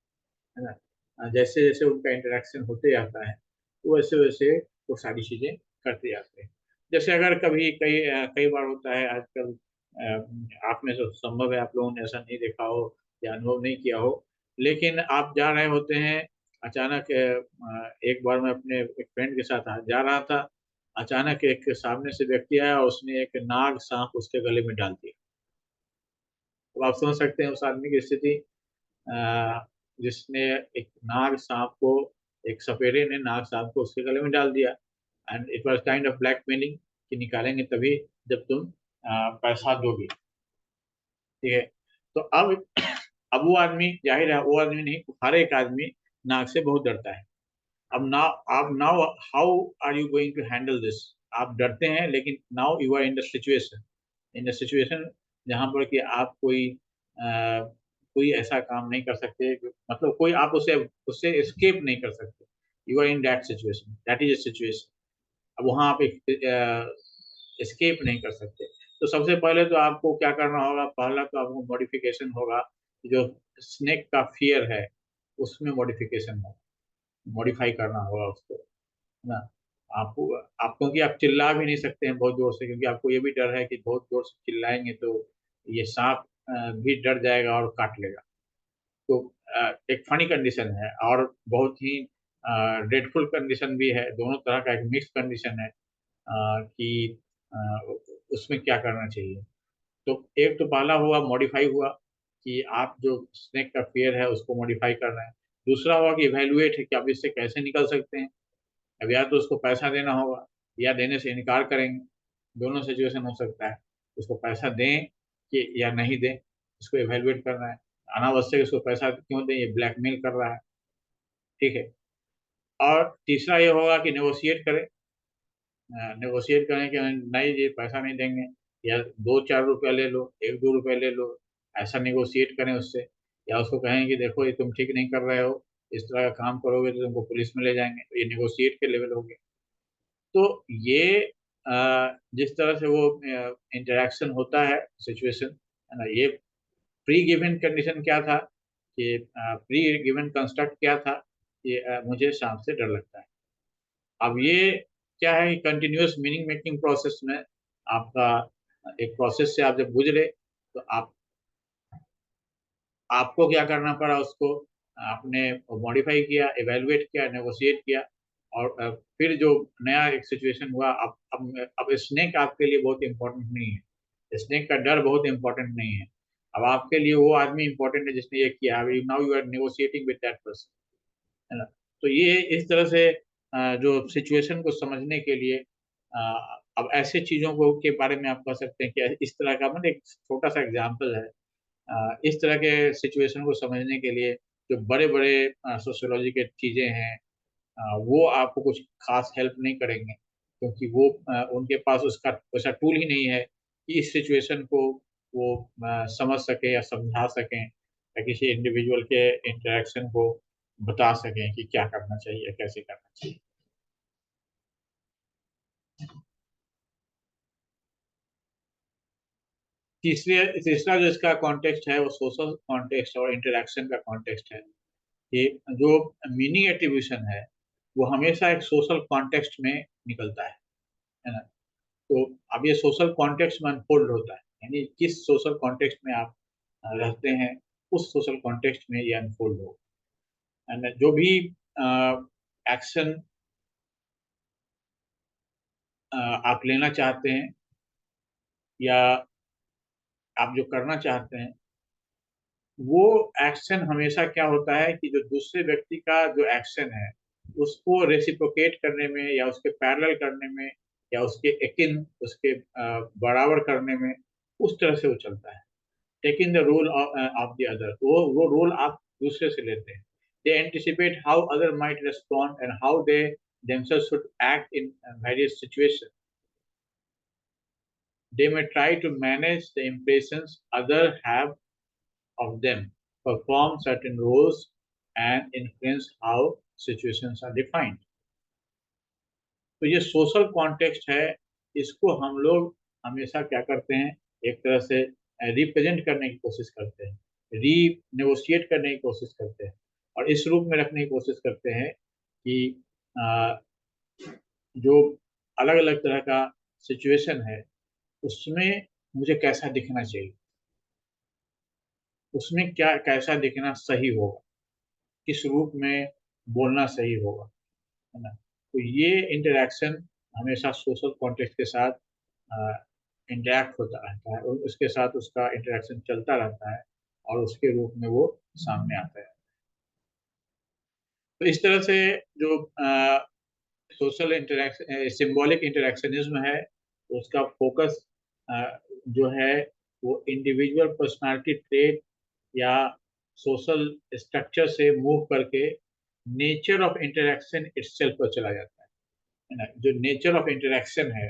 है ना। जैसे जैसे उनका इंटरेक्शन होते जाता है तो वैसे वैसे वो सारी चीजें करते जाते हैं। जैसे अगर कभी कई बार होता है आजकल, आप में तो संभव है आप लोगों ने ऐसा नहीं देखा हो या अनुभव नहीं किया हो, लेकिन आप जा रहे होते हैं अचानक, एक बार मैं अपने एक फ्रेंड के साथ जा रहा था, अचानक एक सामने से व्यक्ति आया और उसने एक नाग सांप उसके गले में डाल दिया। तो आप समझ सकते हैं उस आदमी की स्थिति। जिसने एक नाग सांप को, एक सपेरे ने नाग सांप को उसके गले में डाल दिया, and it was kind of blackmailing कि निकालेंगे तभी जब तुम पैसा दोगे। ठीक है। तो अब वो आदमी, जाहिर है वो आदमी नहीं, हर एक आदमी नाग से बहुत डरता है। अब now how are you going to handle this? आप डरते हैं, लेकिन now you are in the situation जहां पर कि आप कोई ऐसा काम नहीं कर सकते, मतलब कोई आप उसे उससे एस्केप नहीं कर सकते। You are in that situation, that is a situation. अब वहां आप एस्केप नहीं कर सकते। तो सबसे पहले तो आपको क्या करना होगा, पहला तो आपको मॉडिफिकेशन होगा। जो स्नेक का फियर है उसमें मॉडिफिकेशन होगा, मॉडिफाई करना होगा उसको, है ना। आपको आप क्योंकि आप चिल्ला भी नहीं सकते हैं बहुत जोर से, क्योंकि आपको ये भी डर है कि बहुत जोर से चिल्लाएंगे तो ये सांप भी डर जाएगा और काट लेगा। तो एक फनी कंडीशन है और बहुत ही ड्रेडफुल कंडीशन भी है, दोनों तरह का एक मिक्स कंडीशन है। कि अ, उसमें क्या करना चाहिए। तो एक तो पहला हुआ मॉडिफाई हुआ, कि आप जो स्नेक का फियर है उसको मॉडिफाई कर रहे हैं। दूसरा हुआ कि इवेलुएट है कि आप इससे कैसे निकल सकते हैं। अब या तो उसको पैसा देना होगा या देने से इनकार करेंगे, दोनों सिचुएशन हो सकता है। उसको पैसा दें कि या नहीं दें, इसको इवेलुएट करना है। अनावश्यक इसको पैसा क्यों दें, ये ब्लैकमेल कर रहा है। ठीक है। और तीसरा ये होगा कि नेगोशिएट करें, नेगोशिएट करें कि नहीं जी पैसा नहीं देंगे, या 2-4 रुपया ले लो, 1-2 रुपये ले लो, ऐसा नेगोशिएट करें उससे। या उसको कहें कि देखो ये तुम ठीक नहीं कर रहे हो, इस तरह का काम करोगे तो तुमको पुलिस में ले जाएंगे। तो ये नेगोशिएट के लेवल हो गए। तो ये जिस तरह से वो इंटरेक्शन होता है, सिचुएशन, है ना। ये प्री गिवन कंडीशन क्या था, कि प्री गिवन कंस्ट्रक्ट क्या था, कि मुझे सांप से डर लगता है। अब ये क्या है, कंटिन्यूअस मीनिंग मेकिंग प्रोसेस में आपका एक प्रोसेस से आप जब गुजरे, तो आपको क्या करना पड़ा, उसको आपने मॉडिफाई किया, एवेलुएट किया, नेगोशिएट किया। और फिर जो नया एक सिचुएशन हुआ, अब स्नेक आपके लिए बहुत इंपॉर्टेंट नहीं है, स्नेक का डर बहुत इंपॉर्टेंट नहीं है। अब आपके लिए वो आदमी इंपॉर्टेंट है जिसने ये किया। Now you are negotiating with that person, है ना। तो ये इस तरह से जो सिचुएशन को समझने के लिए, अब ऐसे चीजों को के बारे में आप कह सकते हैं कि इस तरह का, मतलब एक छोटा सा एग्जाम्पल है। इस तरह के सिचुएशन को समझने के लिए जो बड़े बड़े सोशियोलॉजी के चीजें हैं, वो आपको कुछ खास हेल्प नहीं करेंगे, क्योंकि वो उनके पास उसका वैसा टूल ही नहीं है कि इस सिचुएशन को वो समझ सके या समझा सकें, या किसी इंडिविजुअल के इंटरेक्शन को बता सकें कि क्या करना चाहिए, कैसे करना चाहिए। तीसरा जो इसका कॉन्टेक्स्ट है वो सोशल कॉन्टेक्स्ट और इंटरेक्शन का कॉन्टेक्स्ट है। कि जो मीनिंग एट्रीब्यूशन है वो हमेशा एक सोशल कॉन्टेक्स्ट में निकलता है ना। तो अब ये सोशल कॉन्टेक्स्ट में अनफोल्ड होता है, यानी किस सोशल कॉन्टेक्स्ट में आप रहते हैं, उस सोशल कॉन्टेक्स्ट में ये अनफोल्ड हो। एंड जो भी एक्शन आप लेना चाहते हैं, या आप जो करना चाहते हैं, वो एक्शन हमेशा क्या होता है कि जो दूसरे व्यक्ति का जो एक्शन है उसको रेसिप्रोकेट करने में, या उसके पैरेलल करने में, या उसके एकिन, उसके बराबर करने में, उस तरह से वो चलता है। Taking the role of the other, वो रोल आप दूसरे से लेते हैं। They anticipate how other might respond and how they themselves should act in various situations. They may try to manage the impressions others have of them, perform certain roles, and influence how situations are defined. तो ये social context है, इसको हम लोग हमेशा क्या करते हैं, एक तरह से रिप्रेजेंट करने की कोशिश करते हैं, री नेगोशिएट करने की कोशिश करते हैं, और इस रूप में रखने की कोशिश करते हैं कि अ, जो अलग अलग तरह का सिचुएशन है उसमें मुझे कैसा दिखना चाहिए, उसमें क्या कैसा दिखना सही होगा, किस रूप में बोलना सही होगा, है ना। तो ये इंटरेक्शन हमेशा सोशल कॉन्टेक्स्ट के साथ इंटरेक्ट होता रहता है, और उसके साथ उसका इंटरेक्शन चलता रहता है, और उसके रूप में वो सामने आता है। तो इस तरह से जो सोशल इंटरेक्शन सिंबॉलिक इंटरेक्शनिज्म है, उसका फोकस जो है वो इंडिविजुअल पर्सनालिटी ट्रेट या सोशल स्ट्रक्चर से मूव करके नेचर ऑफ इंटरेक्शन इटसेल्फ पर चला जाता है ना। जो नेचर ऑफ इंटरेक्शन है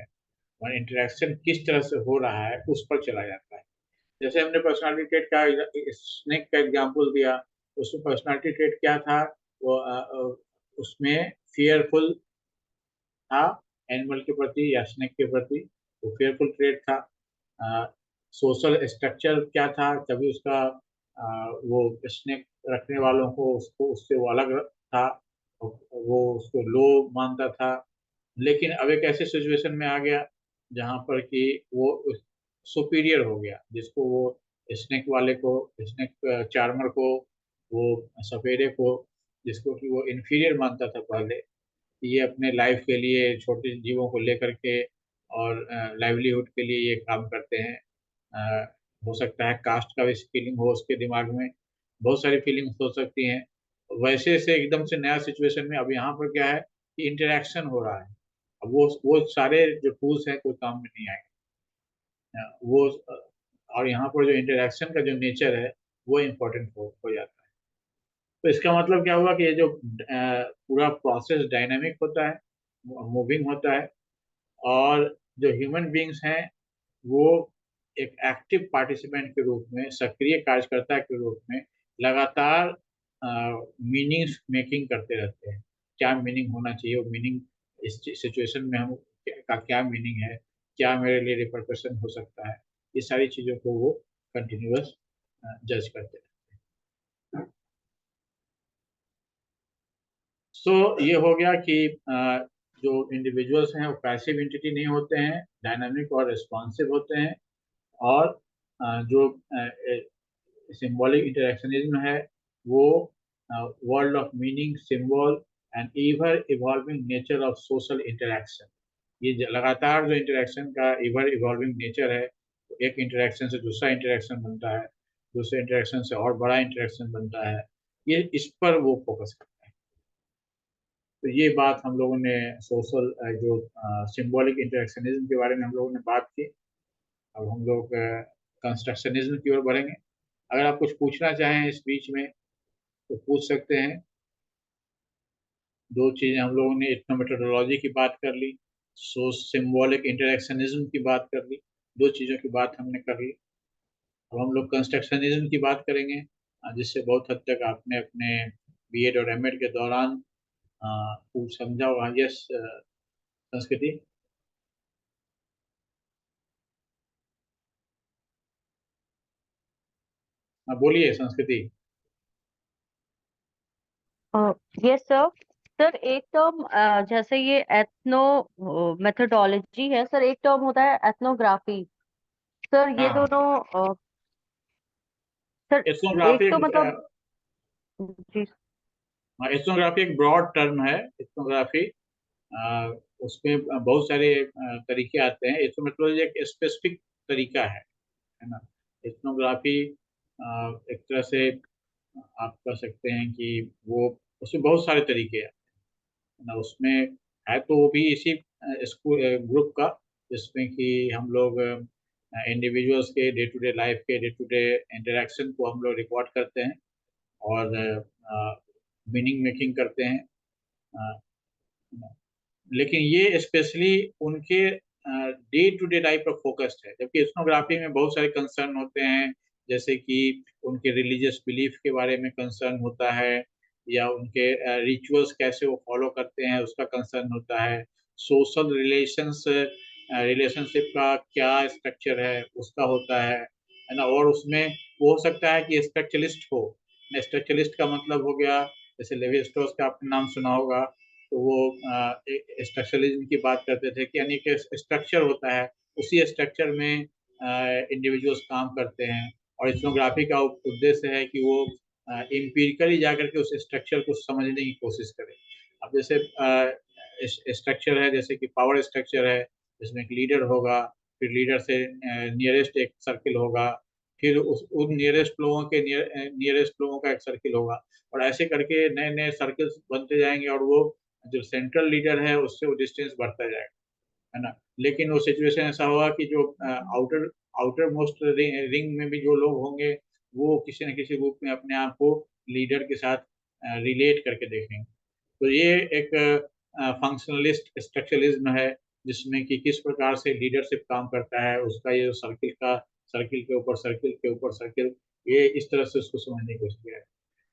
और इंटरेक्शन किस तरह से हो रहा है उस पर चला जाता है। जैसे हमने पर्सनालिटी ट्रेट का स्नेक का एग्जांपल दिया, उसमें पर्सनालिटी ट्रेट क्या था, वो उसमें फियरफुल था एनिमल के प्रति या स्नेक के प्रति, वो फेयरफुल ट्रेड था। सोशल स्ट्रक्चर क्या था, कभी उसका वो स्नेक रखने वालों को उसको उससे वो अलग था, वो उसको लो मानता था। लेकिन अब एक ऐसे सिचुएशन में आ गया जहां पर कि वो सुपीरियर हो गया, जिसको वो स्नेक वाले को, स्नेक चार्मर को, वो सफेरे को, जिसको कि वो इन्फीरियर मानता था पहले, ये अपने लाइफ के लिए छोटे जीवों को लेकर के और लाइवलीहुड के लिए ये काम करते हैं। हो सकता है कास्ट का भी फीलिंग हो उसके दिमाग में, बहुत सारी फीलिंग्स हो सकती हैं। वैसे से एकदम से नया सिचुएशन में अब यहाँ पर क्या है कि इंटरेक्शन हो रहा है। अब वो सारे जो टूल्स हैं कोई काम में नहीं आएंगे। वो और यहाँ पर जो इंटरेक्शन का जो नेचर है वो इम्पोर्टेंट हो जाता है। तो इसका मतलब क्या हुआ कि ये जो पूरा प्रोसेस डायनामिक होता है, मूविंग होता है, और जो ह्यूमन बींग्स हैं वो एक एक्टिव पार्टिसिपेंट के रूप में, सक्रिय कार्यकर्ता के रूप में लगातार मीनिंग मेकिंग करते रहते हैं। क्या मीनिंग होना चाहिए, वो मीनिंग इस सिचुएशन में हम का क्या मीनिंग है, क्या मेरे लिए रिपरकशन हो सकता है, ये सारी चीज़ों को वो कंटिन्यूअस जज करते हैं। सो ये हो गया कि जो इंडिविजुअल्स हैं वो पैसिव एंटिटी नहीं होते हैं, डायनामिक और रिस्पॉन्सिव होते हैं। और जो सिंबॉलिक इंटरेक्शनिज्म है वो world of meaning, symbol and ever evolving nature of social interaction, ये लगातार जो इंटरेक्शन का एवर इवॉल्विंग नेचर है, तो एक इंटरेक्शन से दूसरा इंटरेक्शन बनता है, दूसरे इंटरेक्शन से और बड़ा इंटरेक्शन बनता है, ये इस पर वो फोकस करता है। तो ये बात हम लोगों ने सोशल जो सिंबॉलिक इंटरेक्शनिज्म के बारे में हम लोगों ने बात की। अब हम लोग कंस्ट्रक्शनिज्म की ओर बढ़ेंगे। अगर आप कुछ पूछना चाहें इस बीच में तो पूछ सकते हैं। दो चीजें हम लोगों ने इथनोमेटोडोलॉजी की बात कर ली, सो सिंबॉलिक इंटरेक्शनिज्म की बात कर ली, दो चीजों की बात हमने कर ली। अब हम लोग कंस्ट्रक्शनिज्म की बात करेंगे, जिससे बहुत हद तक आपने अपने बीएड और एमएड के दौरान कुछ समझा होगा। यस संस्कृति। बोलिए संस्कृति। Yes sir. सर एक टर्म जैसे ये एथनो मेथोडोलॉजी है सर, एक टर्म होता है एथनोग्राफी। सर ये हाँ, दोनों सर एक एथनोग्राफी तो एक मतलब जी। एथनोग्राफी एक ब्रॉड टर्म है। एथनोग्राफी उसमें बहुत सारे तरीके आते हैं। एथनोमेट्रोलॉजी एक स्पेसिफिक तरीका है ना। एथनोग्राफी एक तरह से आप कह सकते हैं कि वो, उसमें बहुत सारे तरीके हैं ना। उसमें है तो वो भी इसी स्कूल ग्रुप का, जिसमें कि हम लोग इंडिविजुअल्स के डे टू डे लाइफ के डे टू डे इंटरेक्शन को हम लोग रिकॉर्ड करते हैं और मीनिंग मेकिंग करते हैं। अ, लेकिन ये स्पेशली उनके डे टू डे लाइफ पर फोकस्ड है, जबकि एथनोग्राफी में बहुत सारे कंसर्न होते हैं, जैसे कि उनके रिलीजियस बिलीफ के बारे में कंसर्न होता है, या उनके रिचुअल्स कैसे वो फॉलो करते हैं उसका कंसर्न होता है, सोशल रिलेशनशिप का क्या स्ट्रक्चर है उसका होता है ना। और उसमें वो हो सकता है कि स्ट्रक्चरलिस्ट हो। स्ट्रक्चरलिस्ट का मतलब हो गया, जैसे लेवी स्ट्रॉस का आपने नाम सुना होगा, तो वो स्ट्रक्चरलिज्म की बात करते थे कि यानी कि स्ट्रक्चर होता है, उसी स्ट्रक्चर में इंडिविजुअल्स काम करते हैं। और इथनोग्राफी का उद्देश्य है कि वो एम्पिरिकली जाकर के उस स्ट्रक्चर को समझने की कोशिश करें। अब जैसे स्ट्रक्चर है, जैसे कि पावर स्ट्रक्चर है, जिसमें एक लीडर होगा, फिर लीडर से नियरेस्ट एक सर्किल होगा, फिर उस उन नियरेस्ट लोगों का एक सर्किल होगा, और ऐसे करके नए नए सर्कल्स बनते जाएंगे, और वो जो सेंट्रल लीडर है उससे वो डिस्टेंस बढ़ता जाएगा, है ना। लेकिन वो सिचुएशन ऐसा होगा कि जो आउटर आउटर मोस्ट रिंग में भी जो लोग होंगे, वो किसी न किसी रूप में अपने आप को लीडर के साथ रिलेट करके देखेंगे। तो ये एक फंक्शनलिस्ट स्ट्रक्चरलिज्म है, जिसमें कि किस प्रकार से लीडरशिप काम करता है, उसका ये सर्किल के ऊपर सर्किल के ऊपर सर्किल, ये इस तरह से उसको समझने की कोशिश किया है।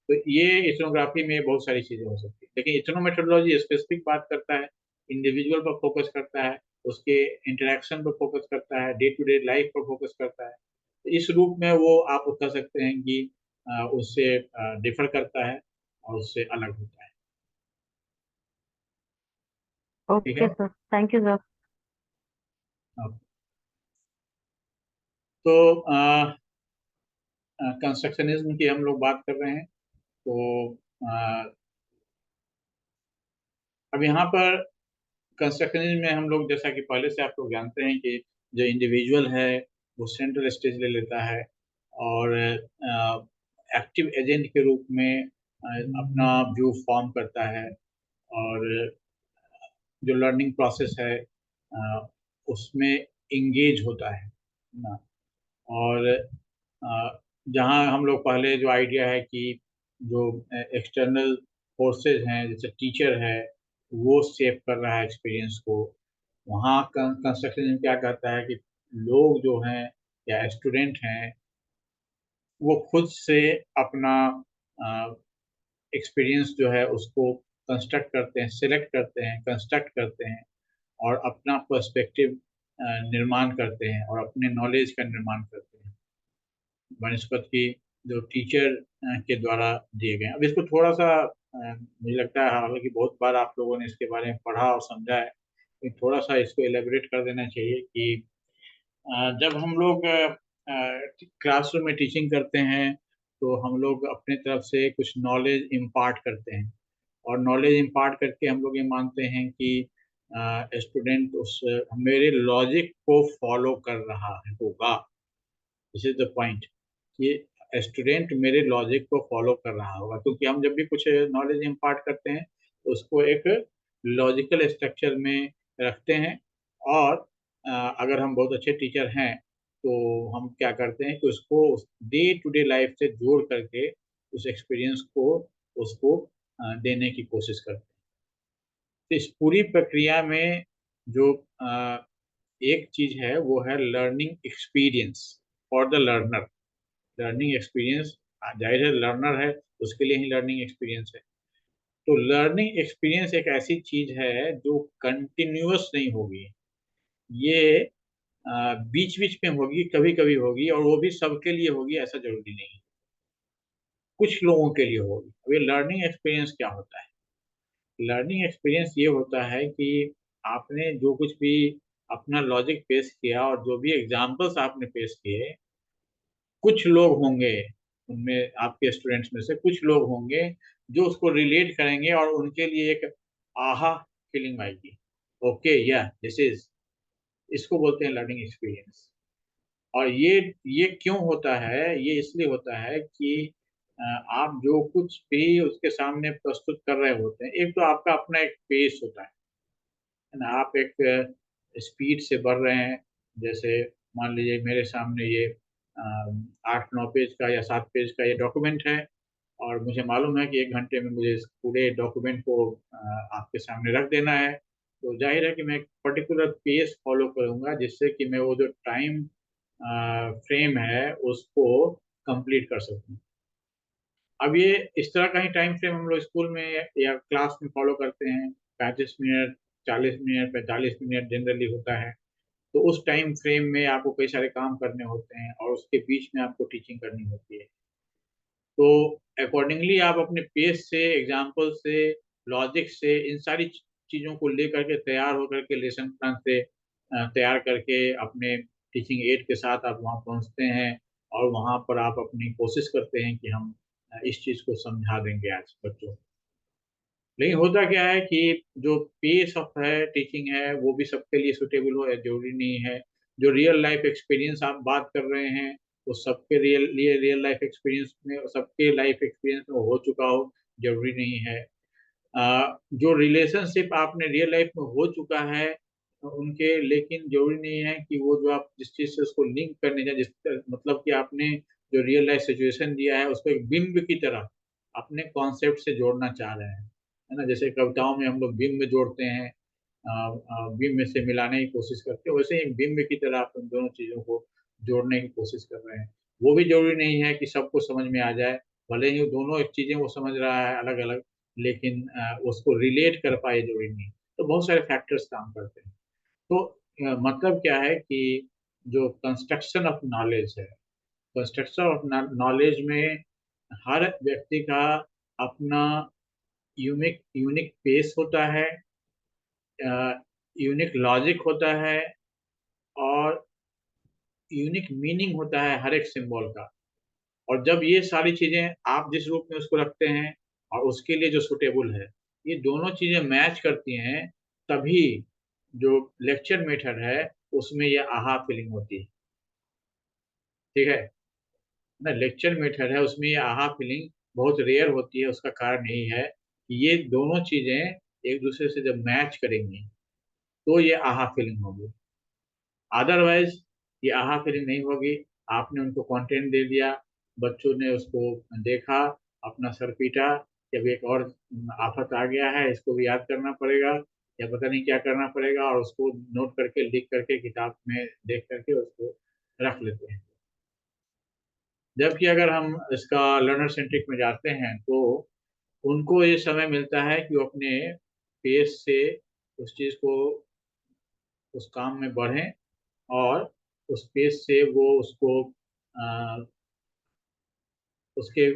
तो ये इथनोग्राफी में बहुत सारी चीजें हो सकती है, लेकिन इथनोमेट्रोलॉजी स्पेसिफिक बात करता है, इंडिविजुअल पर फोकस करता है, उसके इंटरेक्शन पर फोकस करता है, डे टू डे लाइफ पर फोकस करता है। तो इस रूप में वो आप कह सकते हैं कि उससे डिफर करता है और उससे अलग होता है। ठीक ओके है। Sir, thank you sir. अब तो कंस्ट्रक्शनिज्म की हम लोग बात कर रहे हैं। तो अब यहाँ पर कंस्ट्रक्शनिज्म में हम लोग, जैसा कि पहले से आप लोग जानते हैं कि जो इंडिविजुअल है वो सेंट्रल स्टेज ले लेता है, और एक्टिव एजेंट के रूप में अपना व्यू फॉर्म करता है, और जो लर्निंग प्रोसेस है उसमें इंगेज होता है ना। और जहाँ हम लोग पहले जो आइडिया है कि जो एक्सटर्नल फोर्सेस हैं, जैसे टीचर है, वो शेप कर रहा है एक्सपीरियंस को, वहाँ कंस्ट्रक्शन क्या कहता है कि लोग जो हैं या स्टूडेंट हैं, वो खुद से अपना एक्सपीरियंस जो है उसको कंस्ट्रक्ट करते हैं, सिलेक्ट करते हैं, कंस्ट्रक्ट करते हैं, और अपना पर्सपेक्टिव निर्माण करते हैं, और अपने नॉलेज का निर्माण करते हैं बनस्पत की जो टीचर के द्वारा दिए गए हैं। अब इसको थोड़ा सा मुझे लगता है, हालांकि बहुत बार आप लोगों ने इसके बारे में पढ़ा और समझा है, लेकिन थोड़ा सा इसको एलेबरेट कर देना चाहिए कि जब हम लोग क्लासरूम में टीचिंग करते हैं, तो हम लोग अपने तरफ से कुछ नॉलेज इम्पार्ट करते हैं, और नॉलेज इम्पार्ट करके हम लोग ये मानते हैं कि स्टूडेंट उस मेरे लॉजिक को फॉलो कर रहा है होगा। दिस इज द पॉइंट कि स्टूडेंट मेरे लॉजिक को फॉलो कर रहा होगा, क्योंकि हम जब भी कुछ नॉलेज इम्पार्ट करते हैं तो उसको एक लॉजिकल स्ट्रक्चर में रखते हैं, और अगर हम बहुत अच्छे टीचर हैं तो हम क्या करते हैं कि उसको डे टू डे लाइफ से जोड़ करके उस एक्सपीरियंस को उसको देने की कोशिश करते हैं। तो इस पूरी प्रक्रिया में जो एक चीज है वो है learning experience for the learner. Learning experience, जाहिर है लर्नर है उसके लिए ही लर्निंग एक्सपीरियंस है। तो लर्निंग एक्सपीरियंस एक ऐसी चीज है जो कंटिन्यूअस नहीं होगी, ये बीच बीच में होगी, कभी कभी होगी, और वो भी सबके लिए होगी ऐसा जरूरी नहीं, कुछ लोगों के लिए होगी। अब ये लर्निंग एक्सपीरियंस क्या होता है? लर्निंग एक्सपीरियंस ये होता है कि आपने जो कुछ भी अपना लॉजिक पेश किया, और जो भी एग्जाम्पल्स आपने पेश किए, कुछ लोग होंगे उनमें, आपके स्टूडेंट्स में से कुछ लोग होंगे जो उसको रिलेट करेंगे, और उनके लिए एक आहा फीलिंग आएगी, ओके या दिस इज, इसको बोलते हैं लर्निंग एक्सपीरियंस। और ये क्यों होता है? ये इसलिए होता है कि आप जो कुछ भी उसके सामने प्रस्तुत कर रहे होते हैं, एक तो आपका अपना एक पेस होता है ना, आप एक स्पीड से बढ़ रहे हैं। जैसे मान लीजिए मेरे सामने ये 8-9 पेज का या 7 पेज का ये डॉक्यूमेंट है, और मुझे मालूम है कि 1 घंटे में मुझे इस पूरे डॉक्यूमेंट को आपके सामने रख देना है। तो जाहिर है कि मैं एक पर्टिकुलर पेस फॉलो करूंगा, जिससे कि मैं वो जो टाइम फ्रेम है उसको कंप्लीट कर सकूं। अब ये इस तरह का ही टाइम फ्रेम हम लोग स्कूल में या क्लास में फॉलो करते हैं, 35 मिनट, 40 मिनट, 45 मिनट जनरली होता है। तो उस टाइम फ्रेम में आपको कई सारे काम करने होते हैं, और उसके बीच में आपको टीचिंग करनी होती है। तो अकॉर्डिंगली आप अपने पेस से, एग्जाम्पल से, लॉजिक से, इन सारी चीज़ों को लेकर के तैयार होकर के लेसन प्लान से तैयार करके अपने टीचिंग एड के साथ आप वहाँ पहुँचते हैं, और वहाँ पर आप अपनी कोशिश करते हैं कि हम इस चीज़ को समझा देंगे आज बच्चों को। लेकिन होता क्या है कि जो पेस ऑफ है टीचिंग है वो भी सबके लिए सुटेबल हो, जरूरी नहीं है। जो रियल लाइफ एक्सपीरियंस आप बात कर रहे हैं वो सबके रियल लाइफ एक्सपीरियंस में, सबके लाइफ एक्सपीरियंस में हो चुका हो, जरूरी नहीं है। जो रिलेशनशिप आपने रियल लाइफ में हो चुका है उनके, लेकिन जरूरी नहीं है कि वो जो आप जिस चीज से उसको लिंक करने जाए, मतलब कि आपने जो रियल लाइफ सिचुएशन दिया है उसको एक बिंब की तरह अपने कॉन्सेप्ट से जोड़ना चाह रहे हैं, है ना। जैसे कविताओं में हम लोग बिंब जोड़ते हैं, बिंब से मिलाने की कोशिश करते हैं, वैसे ही एक बिंब की तरह आप उन दोनों चीजों को जोड़ने की कोशिश कर रहे हैं। वो भी जरूरी नहीं है कि सबको समझ में आ जाए, भले ही वो दोनों एक चीजें वो समझ रहा है अलग अलग, लेकिन उसको रिलेट कर पाए जरूरी नहीं। तो बहुत सारे फैक्टर्स काम करते हैं। तो मतलब क्या है कि जो कंस्ट्रक्शन ऑफ नॉलेज है, कंस्ट्रक्शन ऑफ नॉलेज में हर व्यक्ति का अपना यूनिक यूनिक पेस होता है, यूनिक लॉजिक होता है, और यूनिक मीनिंग होता है हर एक सिंबल का। और जब ये सारी चीजें आप जिस रूप में उसको रखते हैं और उसके लिए जो सुटेबल है, ये दोनों चीजें मैच करती हैं, तभी जो लेक्चर मेथड है उसमें ये आहा फीलिंग होती है। ठीक है ना, लेक्चर मेथड है उसमें ये आहा फीलिंग बहुत रेयर होती है। उसका कारण यही है कि ये दोनों चीजें एक दूसरे से जब मैच करेंगी तो ये आहा फीलिंग होगी। अदरवाइज ये आहा फीलिंग नहीं होगी। आपने उनको कंटेंट दे दिया, बच्चों ने उसको देखा, अपना सर पीटा कि अभी एक और आफत आ गया है, इसको भी याद करना पड़ेगा या पता नहीं क्या करना पड़ेगा, और उसको नोट करके लिख करके किताब में देख करके उसको रख लेते हैं। जबकि अगर हम इसका लर्नर सेंट्रिक में जाते हैं तो उनको ये समय मिलता है कि वो अपने पेस से उस चीज को, उस काम में बढ़ें, और उस पेज से वो उसको उसके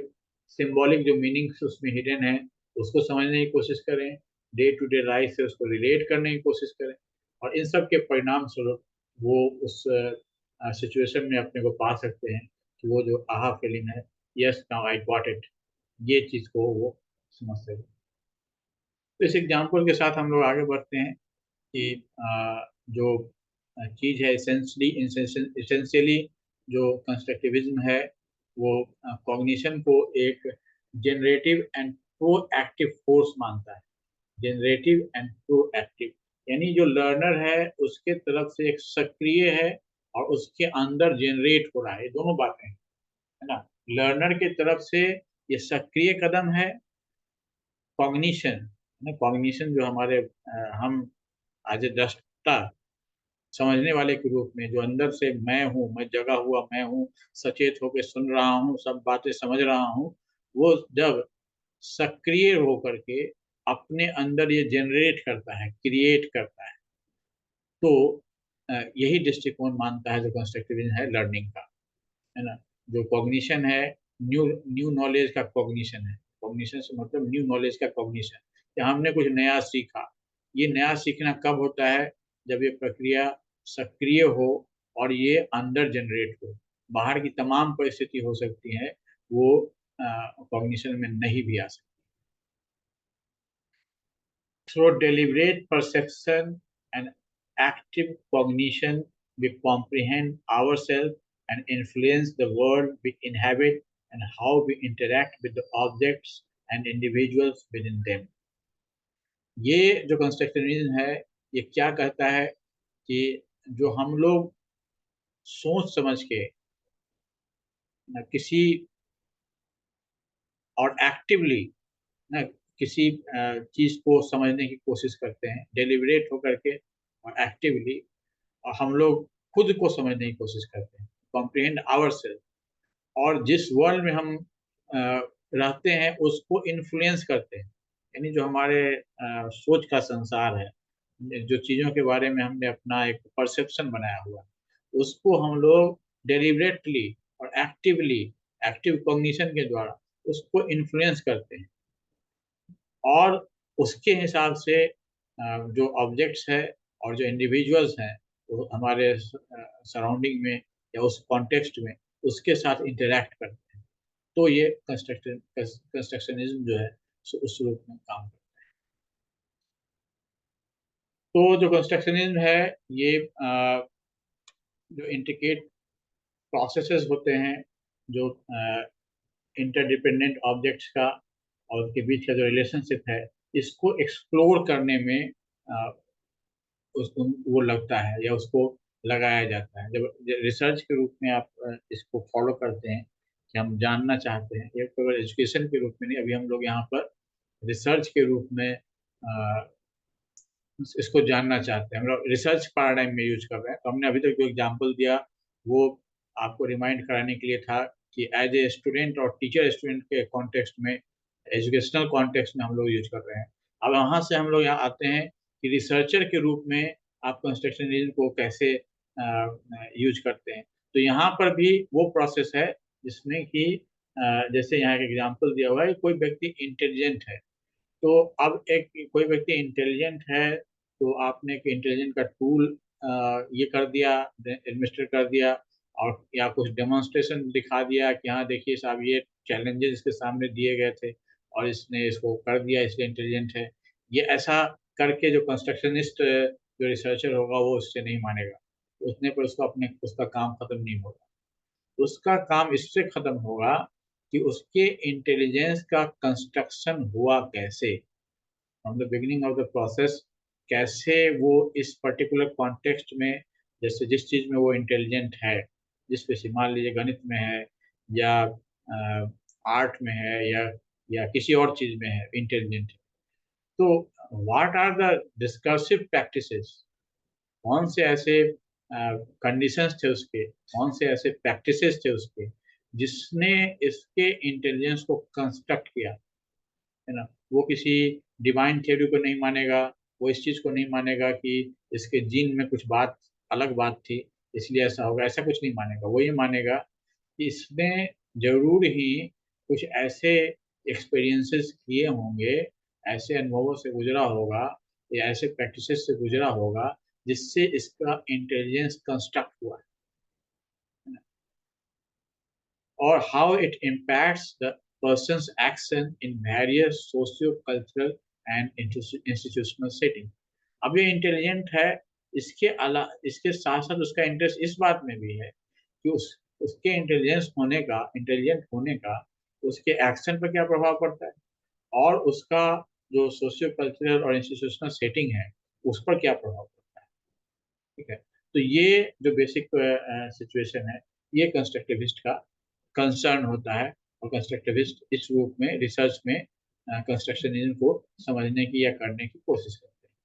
सिंबॉलिक जो मीनिंग्स उसमें हिडन है उसको समझने की कोशिश करें, डे टू डे लाइफ से उसको रिलेट करने की कोशिश करें, और इन सब के परिणाम स्वरूप वो उस सिचुएशन में अपने को पा सकते हैं कि वो जो आहा फीलिंग है, yes now I got it, ये चीज को वो समझ सके। तो इस एग्जाम्पल के साथ हम लोग आगे बढ़ते हैं कि जो चीज है इसेंशियली जो कंस्ट्रक्टिविज्म है वो कॉग्निशन को एक जनरेटिव एंड प्रोएक्टिव फोर्स मानता है। जनरेटिव एंड प्रोएक्टिव यानी जो लर्नर है उसके तरफ से एक सक्रिय है और उसके अंदर जनरेट हो रहा है, ये दोनों बातें हैं, है ना। लर्नर के तरफ से ये सक्रिय कदम है कॉग्निशन, कॉग्निशन जो हमारे हम एज ए दृष्टा समझने वाले के रूप में, जो अंदर से मैं हूँ, मैं जगा हुआ मैं हूँ, सचेत होकर सुन रहा हूँ, सब बातें समझ रहा हूँ, वो जब सक्रिय होकर के अपने अंदर ये जनरेट करता है, क्रिएट करता है, तो यही दृष्टिकोण मानता है जो कंस्ट्रक्टिविज्म है लर्निंग का, है ना। जो कॉग्निशन है, न्यू न्यू नॉलेज का कॉग्निशन है। कॉग्निशन से मतलब न्यू नॉलेज का कॉग्निशन, कि हमने कुछ नया सीखा। ये नया सीखना कब होता है? जब ये प्रक्रिया सक्रिय हो और ये अंदर जनरेट हो। बाहर की तमाम परिस्थिति हो सकती है, वो कॉग्निशन में नहीं भी आ सकती। Through deliberate perception and active cognition, we comprehend ourselves and influence the world we inhabit and how we interact with the objects and individuals within them. ये जो कंस्ट्रक्टिविज्म है, ये क्या कहता है कि जो हम लोग सोच समझ के किसी और एक्टिवली ना किसी चीज को समझने की कोशिश करते हैं, डेलिबरेट होकर के और एक्टिवली, और हम लोग खुद को समझने की कोशिश करते हैं, कॉम्प्रिहेंड आवरसेल्फ, और जिस वर्ल्ड में हम रहते हैं उसको इन्फ्लुएंस करते हैं। यानी जो हमारे सोच का संसार है, जो चीज़ों के बारे में हमने अपना एक परसेप्शन बनाया हुआ है, उसको हम लोग डेलिबरेटली और एक्टिवली, एक्टिव कॉग्निशन के द्वारा उसको इन्फ्लुएंस करते हैं, और उसके हिसाब से जो ऑब्जेक्ट्स है और जो इंडिविजुअल्स हैं वो हमारे सराउंडिंग में या उस कॉन्टेक्स्ट में उसके साथ इंटरेक्ट करते हैं। तो ये कंस्ट्रक्शनिज्म जो है उस रूप में काम करता है। तो जो कंस्ट्रक्शनिज्म है ये जो इंडिकेट प्रोसेसेस होते हैं जो इंटरडिपेंडेंट ऑब्जेक्ट्स का और उनके बीच का जो रिलेशनशिप है, इसको एक्सप्लोर करने में उसको वो लगता है या उसको लगाया जाता है। जब रिसर्च के रूप में आप इसको फॉलो करते हैं कि हम जानना चाहते हैं, ये केवल एजुकेशन के रूप में नहीं, अभी हम लोग यहाँ पर रिसर्च के रूप में इसको जानना चाहते हैं, हम लोग रिसर्च पैराडाइम में यूज कर रहे हैं। तो हमने अभी तक जो एग्जांपल दिया वो आपको रिमाइंड कराने के लिए था कि एज ए स्टूडेंट और टीचर स्टूडेंट के कॉन्टेक्स्ट में, एजुकेशनल कॉन्टेक्स्ट में हम लोग यूज कर रहे हैं। अब वहाँ से हम लोग यहाँ आते हैं कि रिसर्चर के रूप में आप कंस्ट्रक्शन इंजीनियर को कैसे यूज करते हैं। तो यहाँ पर भी वो प्रोसेस है जिसमें कि जैसे यहाँ एक एग्जांपल दिया हुआ है, कोई व्यक्ति इंटेलिजेंट है, तो अब एक कोई व्यक्ति इंटेलिजेंट है, तो आपने एक इंटेलिजेंट का टूल ये कर दिया, एडमिनिस्टर कर दिया, और या कुछ डेमोन्स्ट्रेशन दिखा दिया कि हाँ देखिए साहब ये चैलेंजेस इसके सामने दिए गए थे और इसने इसको कर दिया इसलिए इंटेलिजेंट है। ये ऐसा करके जो कंस्ट्रक्शनिस्ट जो रिसर्चर होगा वो उससे नहीं मानेगा, उतने पर उसको अपने उसका काम खत्म नहीं होगा। उसका काम इससे खत्म होगा कि उसके इंटेलिजेंस का कंस्ट्रक्शन हुआ कैसे, from the beginning of the process, कैसे वो इस पर्टिकुलर कॉन्टेक्स्ट में, जैसे जिस चीज में वो इंटेलिजेंट है, जिस पे मान लीजिए गणित में है या आर्ट में है या किसी और चीज में है इंटेलिजेंट, तो what are the discursive practices, कौन से ऐसे कंडीशंस थे उसके, कौन से ऐसे प्रैक्टिसेस थे उसके जिसने इसके इंटेलिजेंस को कंस्ट्रक्ट किया, है ना। वो किसी डिवाइन थ्योरी को नहीं मानेगा, वो इस चीज को नहीं मानेगा कि इसके जीन में कुछ बात, अलग बात थी इसलिए ऐसा होगा, ऐसा कुछ नहीं मानेगा। वो ये मानेगा कि इसने जरूर ही कुछ ऐसे एक्सपीरियंसेस किए होंगे, ऐसे अनुभवों से गुजरा होगा या ऐसे प्रैक्टिसेस से गुजरा होगा जिससे इसका इंटेलिजेंस कंस्ट्रक्ट हुआ है, or how it impacts the person's action in various socio-cultural and institutional setting। अब ये इंटेलिजेंट है, इसके साथ साथ उसका इंटरेस्ट इस बात में भी है कि उसके इंटेलिजेंट होने का उसके एक्शन पर क्या प्रभाव पड़ता है, और उसका जो सोशियो कल्चरल और इंस्टीट्यूशनल सेटिंग है उस पर क्या प्रभाव पड़ता है। ठीक है, तो ये जो बेसिक सिचुएशन है, ये कंस्ट्रक्टिविस्ट का कंसर्न होता है, और कंस्ट्रक्टिविस्ट इस रूप में रिसर्च में कंस्ट्रक्शनिज्म को समझने की या करने की कोशिश करते हैं।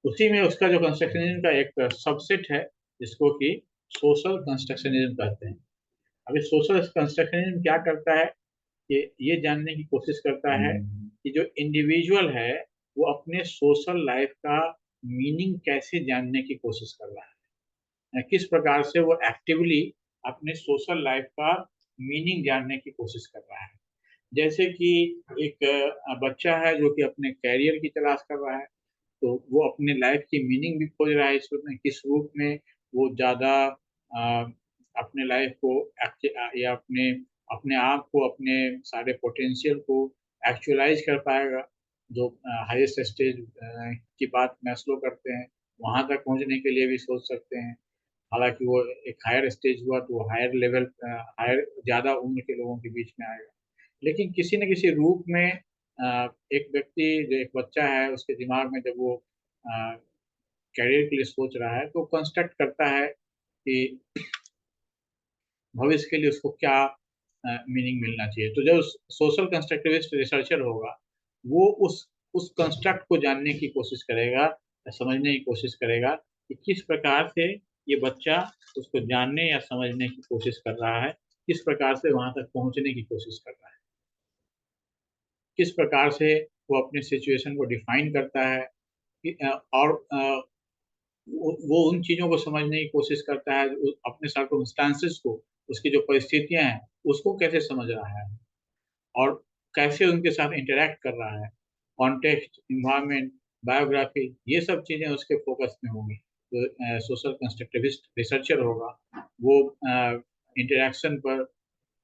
उसी में उसका जो कंस्ट्रक्शनिज्म का एक सबसेट है जिसको कि सोशल कंस्ट्रक्शनिज्म कहते हैं। अभी सोशल कंस्ट्रक्शनिज्म क्या करता है कि ये जानने की कोशिश करता है कि जो इंडिविजुअल है वो अपने सोशल लाइफ का मीनिंग कैसे जानने की कोशिश कर रहा है, किस प्रकार से वो एक्टिवली अपने सोशल लाइफ का मीनिंग जानने की कोशिश कर रहा है। जैसे कि एक बच्चा है जो कि अपने कैरियर की तलाश कर रहा है, तो वो अपने लाइफ की मीनिंग भी खोज रहा है इस रूप में, किस रूप में वो ज़्यादा अपने लाइफ को या अपने अपने आप को, अपने सारे पोटेंशियल को एक्चुअलाइज कर पाएगा। जो हाईएस्ट स्टेज की बात मैस्लो करते हैं, वहां तक पहुंचने के लिए भी सोच सकते हैं। हालांकि वो एक हायर स्टेज हुआ तो वो हायर लेवल, हायर ज़्यादा उम्र के लोगों के बीच में आएगा। लेकिन किसी न किसी रूप में एक व्यक्ति, जो एक बच्चा है, उसके दिमाग में जब वो कैरियर के लिए सोच रहा है तो कंस्ट्रक्ट करता है कि भविष्य के लिए उसको क्या मीनिंग मिलना चाहिए। तो जो सोशल कंस्ट्रक्टिविस्ट रिसर्चर होगा वो उस कंस्ट्रक्ट को जानने की कोशिश करेगा या समझने की कोशिश करेगा कि किस प्रकार से ये बच्चा उसको जानने या समझने की कोशिश कर रहा है, किस प्रकार से वहां तक पहुंचने की कोशिश कर रहा है, किस प्रकार से वो अपने सिचुएशन को डिफाइन करता है और वो उन चीजों को समझने की कोशिश करता है, अपने सर्कमस्टांसेस को, उसकी जो परिस्थितियां हैं उसको कैसे समझ रहा है और कैसे उनके साथ इंटरेक्ट कर रहा है। कॉन्टेक्स्ट, इन्वायरमेंट, बायोग्राफी, ये सब चीजें उसके फोकस में होंगी। तो सोशल कंस्ट्रक्टिविस्ट रिसर्चर होगा वो इंटरेक्शन पर,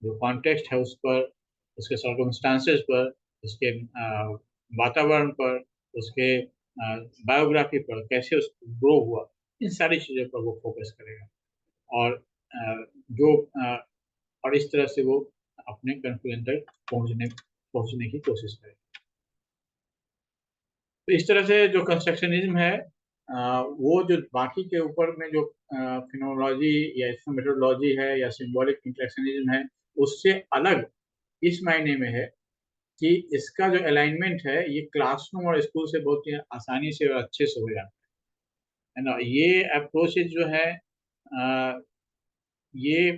जो कॉन्टेक्स्ट है उस पर, उसके सर्कमस्टांसेस पर, उसके वातावरण पर, उसके बायोग्राफी पर, कैसे उसको ग्रो हुआ, इन सारी चीज़ों पर वो फोकस करेगा। और जो और इस तरह से वो अपने कंक्लूजन तक पहुंचने की कोशिश करें। तो इस तरह से जो कंस्ट्रक्शनिज्म है वो जो बाकी के ऊपर में जो फिनोलॉजी या इसमें मेथोडोलॉजी है या सिंबॉलिक इंटरेक्शनिज्म है, उससे अलग इस मायने में है कि इसका जो अलाइनमेंट है ये क्लासरूम और स्कूल से बहुत ही आसानी से और अच्छे से हो जाता है ना। ये अप्रोचेज जो है ये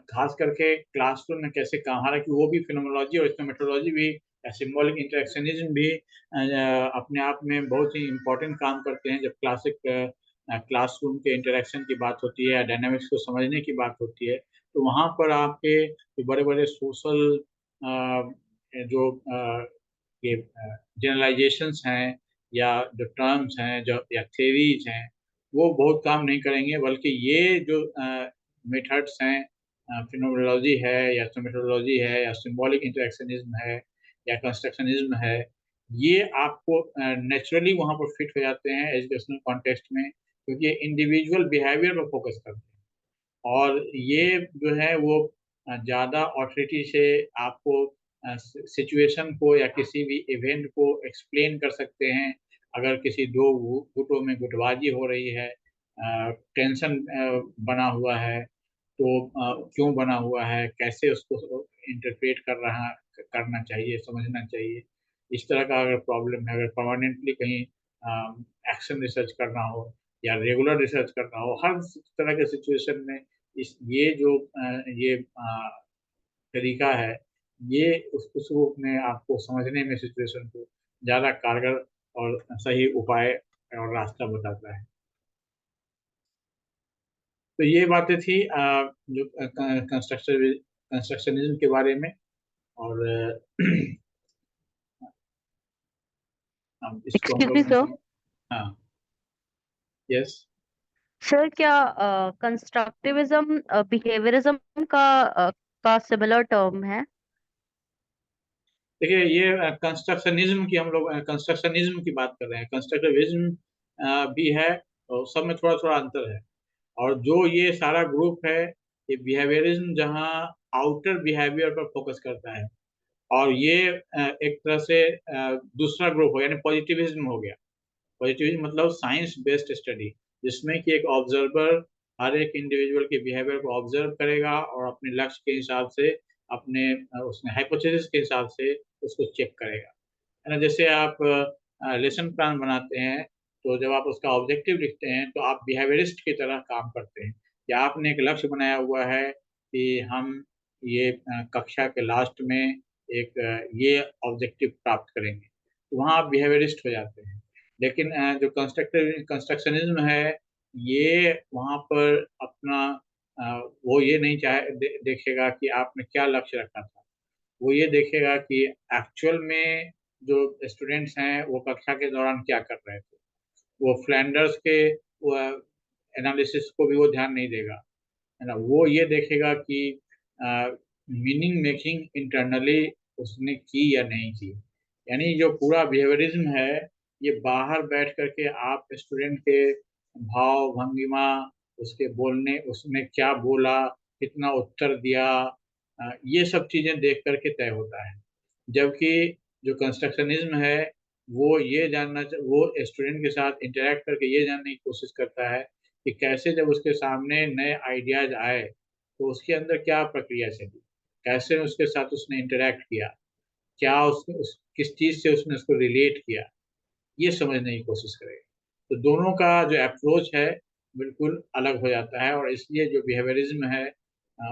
खास करके क्लासरूम में कैसे काम, हालांकि वो भी फिनोमेनोलॉजी और इसमें मेथोडोलॉजी भी, सिंबॉलिक इंटरेक्शनिज्म भी अपने आप में बहुत ही इम्पोर्टेंट काम करते हैं। जब क्लासिक क्लासरूम के इंटरेक्शन की बात होती है या डायनामिक्स को समझने की बात होती है, तो वहाँ पर आपके जो बड़े बड़े सोशल जो ये जनरलाइजेशंस हैं या जो टर्म्स हैं जो या थेरीज हैं, वो बहुत काम नहीं करेंगे, बल्कि ये जो मेथड्स हैं, फिनोमेनोलॉजी है या मेथोडोलॉजी है या सिंबॉलिक इंटरेक्शनिज्म है या कंस्ट्रक्शनिज्म है, ये आपको नेचुरली वहाँ पर फिट हो जाते हैं एजुकेशनल कॉन्टेक्स्ट में, क्योंकि ये इंडिविजुअल बिहेवियर पर फोकस करते हैं। और ये जो है वो ज़्यादा ऑथोरिटी से आपको सिचुएशन को या किसी भी इवेंट को एक्सप्लेन कर सकते हैं। अगर किसी दो गुटों में गुटबाजी हो रही है, टेंशन बना हुआ है, तो क्यों बना हुआ है, कैसे उसको इंटरप्रेट करना चाहिए, समझना चाहिए। इस तरह का अगर प्रॉब्लम है, अगर परमानेंटली कहीं एक्शन रिसर्च करना हो या रेगुलर रिसर्च करना हो, हर तरह के सिचुएशन में ये जो ये तरीका है, ये उस रूप में आपको समझने में सिचुएशन को ज़्यादा कारगर और सही उपाय और रास्ता बताता है। तो ये बातें थी जो कंस्ट्रक्शनिज्म के बारे में। और अब इसको हम एक्सक्यूज मी सर। लोग, हाँ, यस। सर क्या कंस्ट्रक्टिविज्म बिहेवियरिज्म का सिमिलर टर्म है? देखिए, ये कंस्ट्रक्शनिज्म की हम लोग कंस्ट्रक्शनिज्म की बात कर रहे हैं, कंस्ट्रक्टिविज्म भी है, और सब में थोड़ा थोड़ा अंतर है। और जो ये सारा ग्रुप है, ये बिहेवियरिज्म जहाँ आउटर बिहेवियर पर फोकस करता है, और ये एक तरह से दूसरा ग्रुप हो, यानी पॉजिटिविज्म हो गया। पॉजिटिविज्म मतलब साइंस बेस्ड स्टडी, जिसमें कि एक ऑब्जर्वर हर एक इंडिविजुअल के बिहेवियर को ऑब्जर्व करेगा और अपने लक्ष्य के हिसाब से, अपने उसमें हाइपोथेसिस के हिसाब से उसको चेक करेगा, है ना। जैसे आप लेसन प्लान बनाते हैं, तो जब आप उसका ऑब्जेक्टिव लिखते हैं तो आप बिहेवियरिस्ट की तरह काम करते हैं, या आपने एक लक्ष्य बनाया हुआ है कि हम ये कक्षा के लास्ट में एक ये ऑब्जेक्टिव प्राप्त करेंगे, तो वहाँ आप बिहेवियरिस्ट हो जाते हैं। लेकिन जो कंस्ट्रक्शनिज्म है, ये वहाँ पर अपना वो ये नहीं देखेगा कि आपने क्या लक्ष्य रखा था। वो ये देखेगा कि एक्चुअल में जो स्टूडेंट्स हैं वो कक्षा के दौरान क्या कर रहे थे। वो फ्लैंडर्स के एनालिसिस को भी वो ध्यान नहीं देगा, है ना। वो ये देखेगा कि मीनिंग मेकिंग इंटरनली उसने की या नहीं की। यानी जो पूरा बिहेवियरिज्म है, ये बाहर बैठ करके आप स्टूडेंट के भाव भंगिमा, उसके बोलने, उसने क्या बोला, कितना उत्तर दिया, ये सब चीजें देख करके तय होता है। जबकि जो कंस्ट्रक्शनिज्म है, वो स्टूडेंट के साथ इंटरेक्ट करके ये जानने की कोशिश करता है कि कैसे जब उसके सामने नए आइडियाज आए तो उसके अंदर क्या प्रक्रिया चली, कैसे उसके साथ उसने इंटरेक्ट किया, क्या किस चीज से उसने उसको रिलेट किया, ये समझने की कोशिश करेगा। तो दोनों का जो अप्रोच है बिल्कुल अलग हो जाता है, और इसलिए जो बिहेवियरिज्म है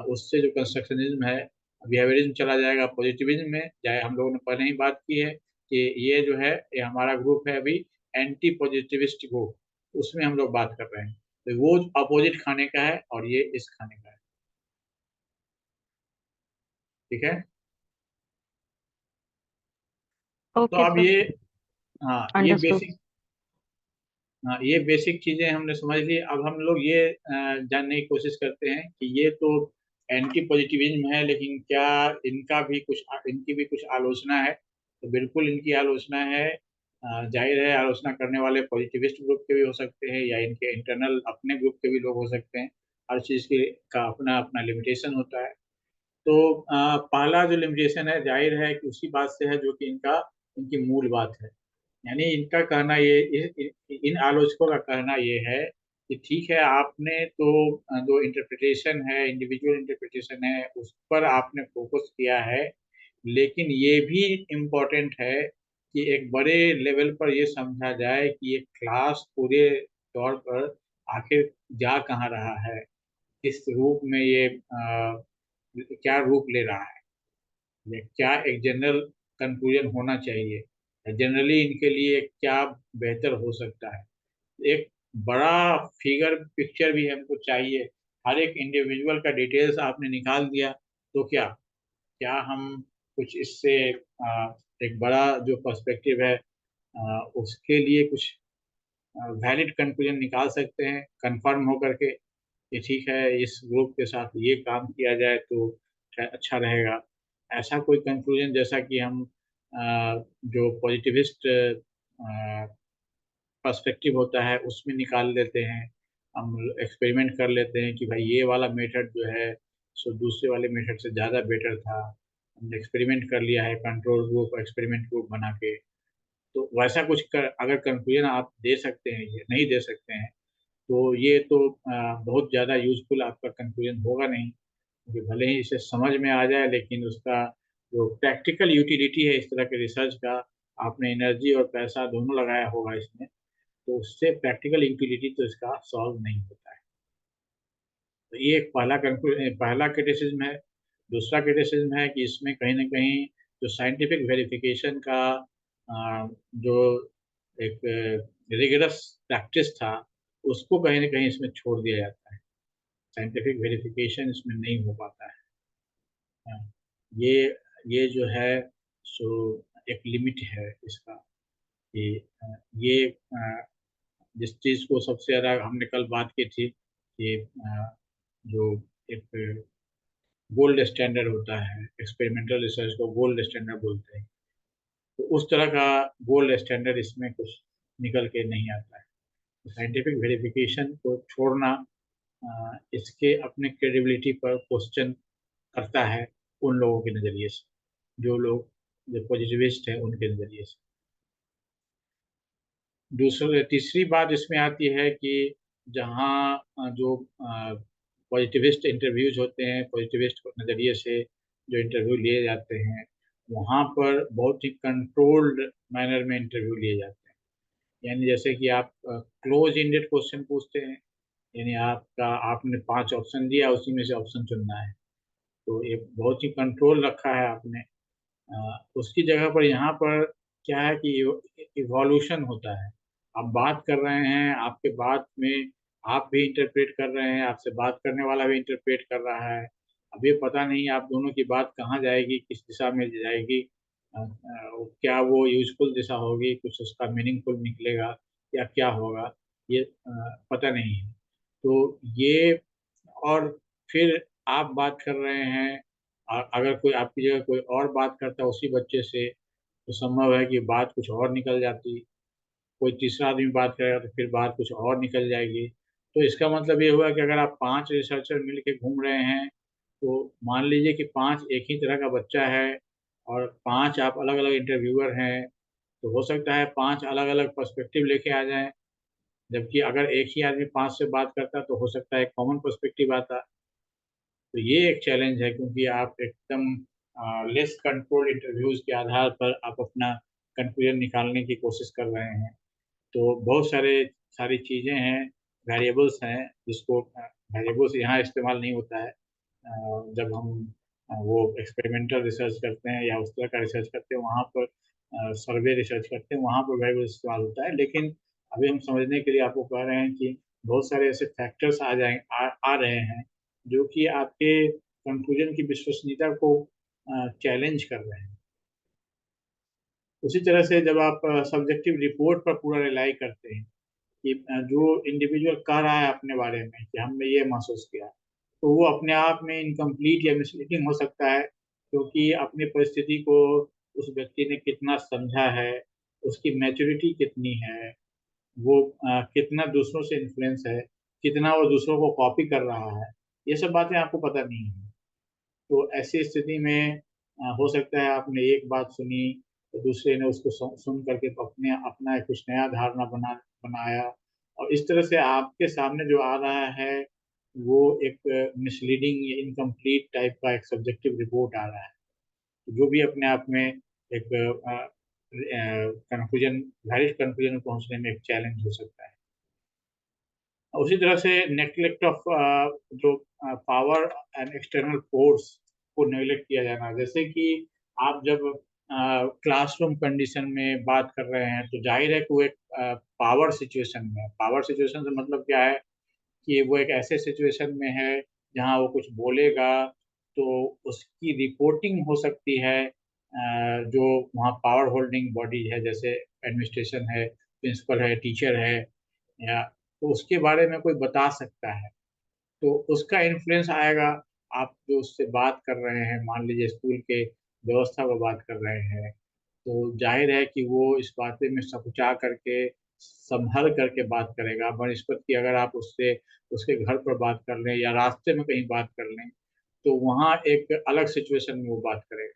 उससे जो कंस्ट्रक्शनिज्म है, बिहेवियरिज्म चला जाएगा पॉजिटिविज्म में। चाहे हम लोगों ने पहले ही बात की है कि ये जो है, ये हमारा ग्रुप है अभी एंटी पॉजिटिविस्ट ग्रुप, उसमें हम लोग बात कर रहे हैं। तो वो अपोजिट खाने का है और ये इस खाने का है। ठीक है। तो ओके अब सर। ये, हाँ, ये अंडरस्टूड। बेसिक, हाँ, ये बेसिक चीजें हमने समझ ली। अब हम लोग ये जानने की कोशिश करते हैं कि ये तो एंटी पॉजिटिविज्म है, लेकिन क्या इनकी भी कुछ आलोचना है? तो बिल्कुल इनकी आलोचना है। जाहिर है, आलोचना करने वाले पॉजिटिविस्ट ग्रुप के भी हो सकते हैं या इनके इंटरनल अपने ग्रुप के भी लोग हो सकते हैं। हर चीज़ के का अपना अपना लिमिटेशन होता है। तो पहला जो लिमिटेशन है जाहिर है कि उसी बात से है जो कि इनकी मूल बात है। यानी इनका कहना ये इन आलोचकों का कहना ये है कि ठीक है, आपने तो जो इंटरप्रिटेशन है, इंडिविजुअल इंटरप्रिटेशन है, उस पर आपने फोकस किया है, लेकिन ये भी इम्पोर्टेंट है कि एक बड़े लेवल पर ये समझा जाए कि ये क्लास पूरे तौर पर आखिर जा कहाँ रहा है, किस रूप में ये क्या रूप ले रहा है, या क्या एक जनरल कंक्लूजन होना चाहिए, जनरली इनके लिए क्या बेहतर हो सकता है। एक बड़ा फिगर पिक्चर भी हमको चाहिए। हर एक इंडिविजुअल का डिटेल्स आपने निकाल दिया तो क्या क्या हम कुछ इससे एक बड़ा जो पर्सपेक्टिव है उसके लिए कुछ वैलिड कंक्लूजन निकाल सकते हैं कंफर्म होकर के कि ठीक है, इस ग्रुप के साथ ये काम किया जाए तो अच्छा रहेगा। ऐसा कोई कंक्लूजन जैसा कि हम जो पॉजिटिविस्ट पर्सपेक्टिव होता है उसमें निकाल लेते हैं, हम एक्सपेरिमेंट कर लेते हैं कि भाई ये वाला मेथड जो है सो दूसरे वाले मेथड से ज़्यादा बेटर था, हमने एक्सपेरिमेंट कर लिया है कंट्रोल ग्रुप एक्सपेरिमेंट ग्रुप बना के। तो वैसा कुछ अगर कंक्लूजन आप दे सकते हैं या नहीं दे सकते हैं, तो ये तो बहुत ज़्यादा यूजफुल आपका कंक्लूजन होगा नहीं, क्योंकि भले ही इसे समझ में आ जाए लेकिन उसका जो प्रैक्टिकल यूटिलिटी है इस तरह के रिसर्च का, आपने एनर्जी और पैसा दोनों लगाया होगा इसमें, तो उससे प्रैक्टिकल यूटिलिटी तो इसका सॉल्व नहीं होता है। तो ये एक पहला क्रिटिसिज्म है। दूसरा क्रिटिसिज्म है कि इसमें कहीं ना कहीं जो साइंटिफिक वेरिफिकेशन का जो एक रिगरस प्रैक्टिस था उसको कहीं ना कहीं इसमें छोड़ दिया जाता है। साइंटिफिक वेरिफिकेशन इसमें नहीं हो पाता है। हाँ, ये ये जो है सो एक लिमिट है इसका कि ये जिस चीज़ को सबसे ज़्यादा हमने कल बात की थी कि जो एक गोल्ड स्टैंडर्ड होता है, एक्सपेरिमेंटल रिसर्च को गोल्ड स्टैंडर्ड बोलते हैं, तो उस तरह का गोल्ड स्टैंडर्ड इसमें कुछ निकल के नहीं आता है। तो साइंटिफिक वेरिफिकेशन को छोड़ना इसके अपने क्रेडिबिलिटी पर क्वेश्चन करता है उन लोगों के नज़रिए से, जो लोग जो पॉजिटिविस्ट हैं उनके नज़रिए से। दूसरी तीसरी बात इसमें आती है कि जहाँ जो पॉजिटिविस्ट इंटरव्यूज होते हैं, पॉजिटिविस्ट नज़रिए से जो इंटरव्यू लिए जाते हैं, वहाँ पर बहुत ही कंट्रोल्ड मैनर में इंटरव्यू लिए जाते हैं। यानी जैसे कि आप क्लोज इंडेड क्वेश्चन पूछते हैं, यानी आपने 5 ऑप्शन दिया, उसी में से ऑप्शन चुनना है, तो ये बहुत ही कंट्रोल रखा है आपने। उसकी जगह पर यहाँ पर क्या है कि इवोल्यूशन होता है। आप बात कर रहे हैं, आपके बात में आप भी इंटरप्रेट कर रहे हैं, आपसे बात करने वाला भी इंटरप्रेट कर रहा है। अब ये पता नहीं आप दोनों की बात कहाँ जाएगी, किस दिशा में जाएगी, क्या वो यूजफुल दिशा होगी, कुछ उसका मीनिंगफुल निकलेगा या क्या होगा, ये पता नहीं है। तो ये और फिर आप बात कर रहे हैं, अगर कोई आपकी जगह कोई और बात करता है उसी बच्चे से, तो संभव है कि बात कुछ और निकल जाती। कोई तीसरा आदमी बात करेगा तो फिर बात कुछ और निकल जाएगी। तो इसका मतलब ये हुआ कि अगर आप 5 रिसर्चर मिल के घूम रहे हैं, तो मान लीजिए कि 5 एक ही तरह का बच्चा है और 5 आप अलग अलग इंटरव्यूअर हैं, तो हो सकता है 5 अलग अलग पर्सपेक्टिव लेके आ जाएं। जबकि अगर एक ही आदमी 5 से बात करता तो हो सकता है कॉमन पर्सपेक्टिव आता। तो ये एक चैलेंज है, क्योंकि आप एकदम लेस कंट्रोल इंटरव्यूज के आधार पर आप अपना कंक्लूजन निकालने की कोशिश कर रहे हैं। तो बहुत सारी चीज़ें हैं, वेरिएबल्स हैं, जिसको वेरिएबल्स यहाँ इस्तेमाल नहीं होता है। जब हम वो एक्सपेरिमेंटल रिसर्च करते हैं या उस तरह का रिसर्च करते हैं, वहाँ पर सर्वे रिसर्च करते हैं, वहाँ पर वेरिएबल इस्तेमाल होता है। लेकिन अभी हम समझने के लिए आपको कह रहे हैं कि बहुत सारे ऐसे फैक्टर्स आ रहे हैं जो कि आपके कंक्लूजन की विश्वसनीयता को चैलेंज कर रहे हैं। उसी तरह से जब आप सब्जेक्टिव रिपोर्ट पर पूरा रिलाई करते हैं कि जो इंडिविजुअल कह रहा है अपने बारे में कि हमने ये महसूस किया, तो वो अपने आप में इनकम्प्लीट या मिसलीडिंग हो सकता है, क्योंकि अपनी परिस्थिति को उस व्यक्ति ने कितना समझा है, उसकी मैच्योरिटी कितनी है, वो कितना दूसरों से इन्फ्लुएंस है, कितना वो दूसरों को कॉपी कर रहा है, ये सब बातें आपको पता नहीं है। तो ऐसी स्थिति में हो सकता है आपने एक बात सुनी तो दूसरे ने उसको सुन करके तो अपने अपना एक कुछ नया धारणा बनाया, और इस तरह से आपके सामने जो आ रहा है वो एक मिसलीडिंग या इनकम्प्लीट टाइप का एक सब्जेक्टिव रिपोर्ट आ रहा है, जो भी अपने आप में एक कंफ्यूजन, वैलिड कंफ्यूजन में पहुंचने में एक चैलेंज हो सकता है। उसी तरह से नेग्लेक्ट ऑफ जो पावर एंड एक्सटर्नल फोर्स को नेग्लेक्ट किया जाना, जैसे कि आप जब क्लासरूम कंडीशन में बात कर रहे हैं तो जाहिर है कि वो एक पावर सिचुएशन में है। पावर सिचुएशन से मतलब क्या है कि वो एक ऐसे सिचुएशन में है जहाँ वो कुछ बोलेगा तो उसकी रिपोर्टिंग हो सकती है जो वहाँ पावर होल्डिंग बॉडी है, जैसे एडमिनिस्ट्रेशन है, प्रिंसिपल है, टीचर है, या तो उसके बारे में कोई बता सकता है, तो उसका इन्फ्लुएंस आएगा। आप जो उससे बात कर रहे हैं, मान लीजिए स्कूल के व्यवस्था पर बात कर रहे हैं, तो जाहिर है कि वो इस बाते में सकुचा करके संभल करके बात करेगा, बनस्पत की अगर आप उससे उसके घर पर बात कर लें या रास्ते में कहीं बात कर लें तो वहाँ एक अलग सिचुएशन में वो बात करेगा।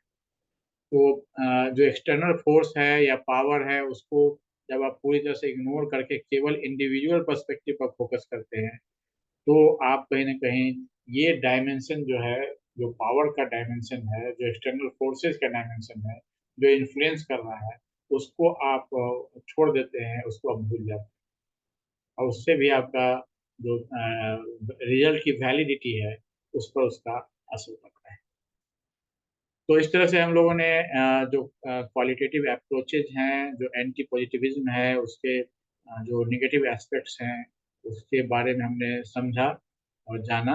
तो जो एक्सटर्नल फोर्स है या पावर है उसको जब आप पूरी तरह से इग्नोर करके केवल इंडिविजुअल पर्सपेक्टिव पर फोकस करते हैं तो आप कहीं ना कहीं ये डायमेंशन जो है, जो पावर का डायमेंशन है, जो एक्सटर्नल फोर्सेस का डायमेंशन है, जो इन्फ्लुएंस कर रहा है, उसको आप छोड़ देते हैं, उसको आप भूल जाते हैं, और उससे भी आपका जो रिजल्ट की वैलिडिटी है उस पर उसका असर पड़ता है। तो इस तरह से हम लोगों ने जो क्वालिटेटिव अप्रोचेज हैं, जो एंटी पॉजिटिविज्म है उसके जो निगेटिव एस्पेक्ट्स हैं उसके बारे में हमने समझा और जाना।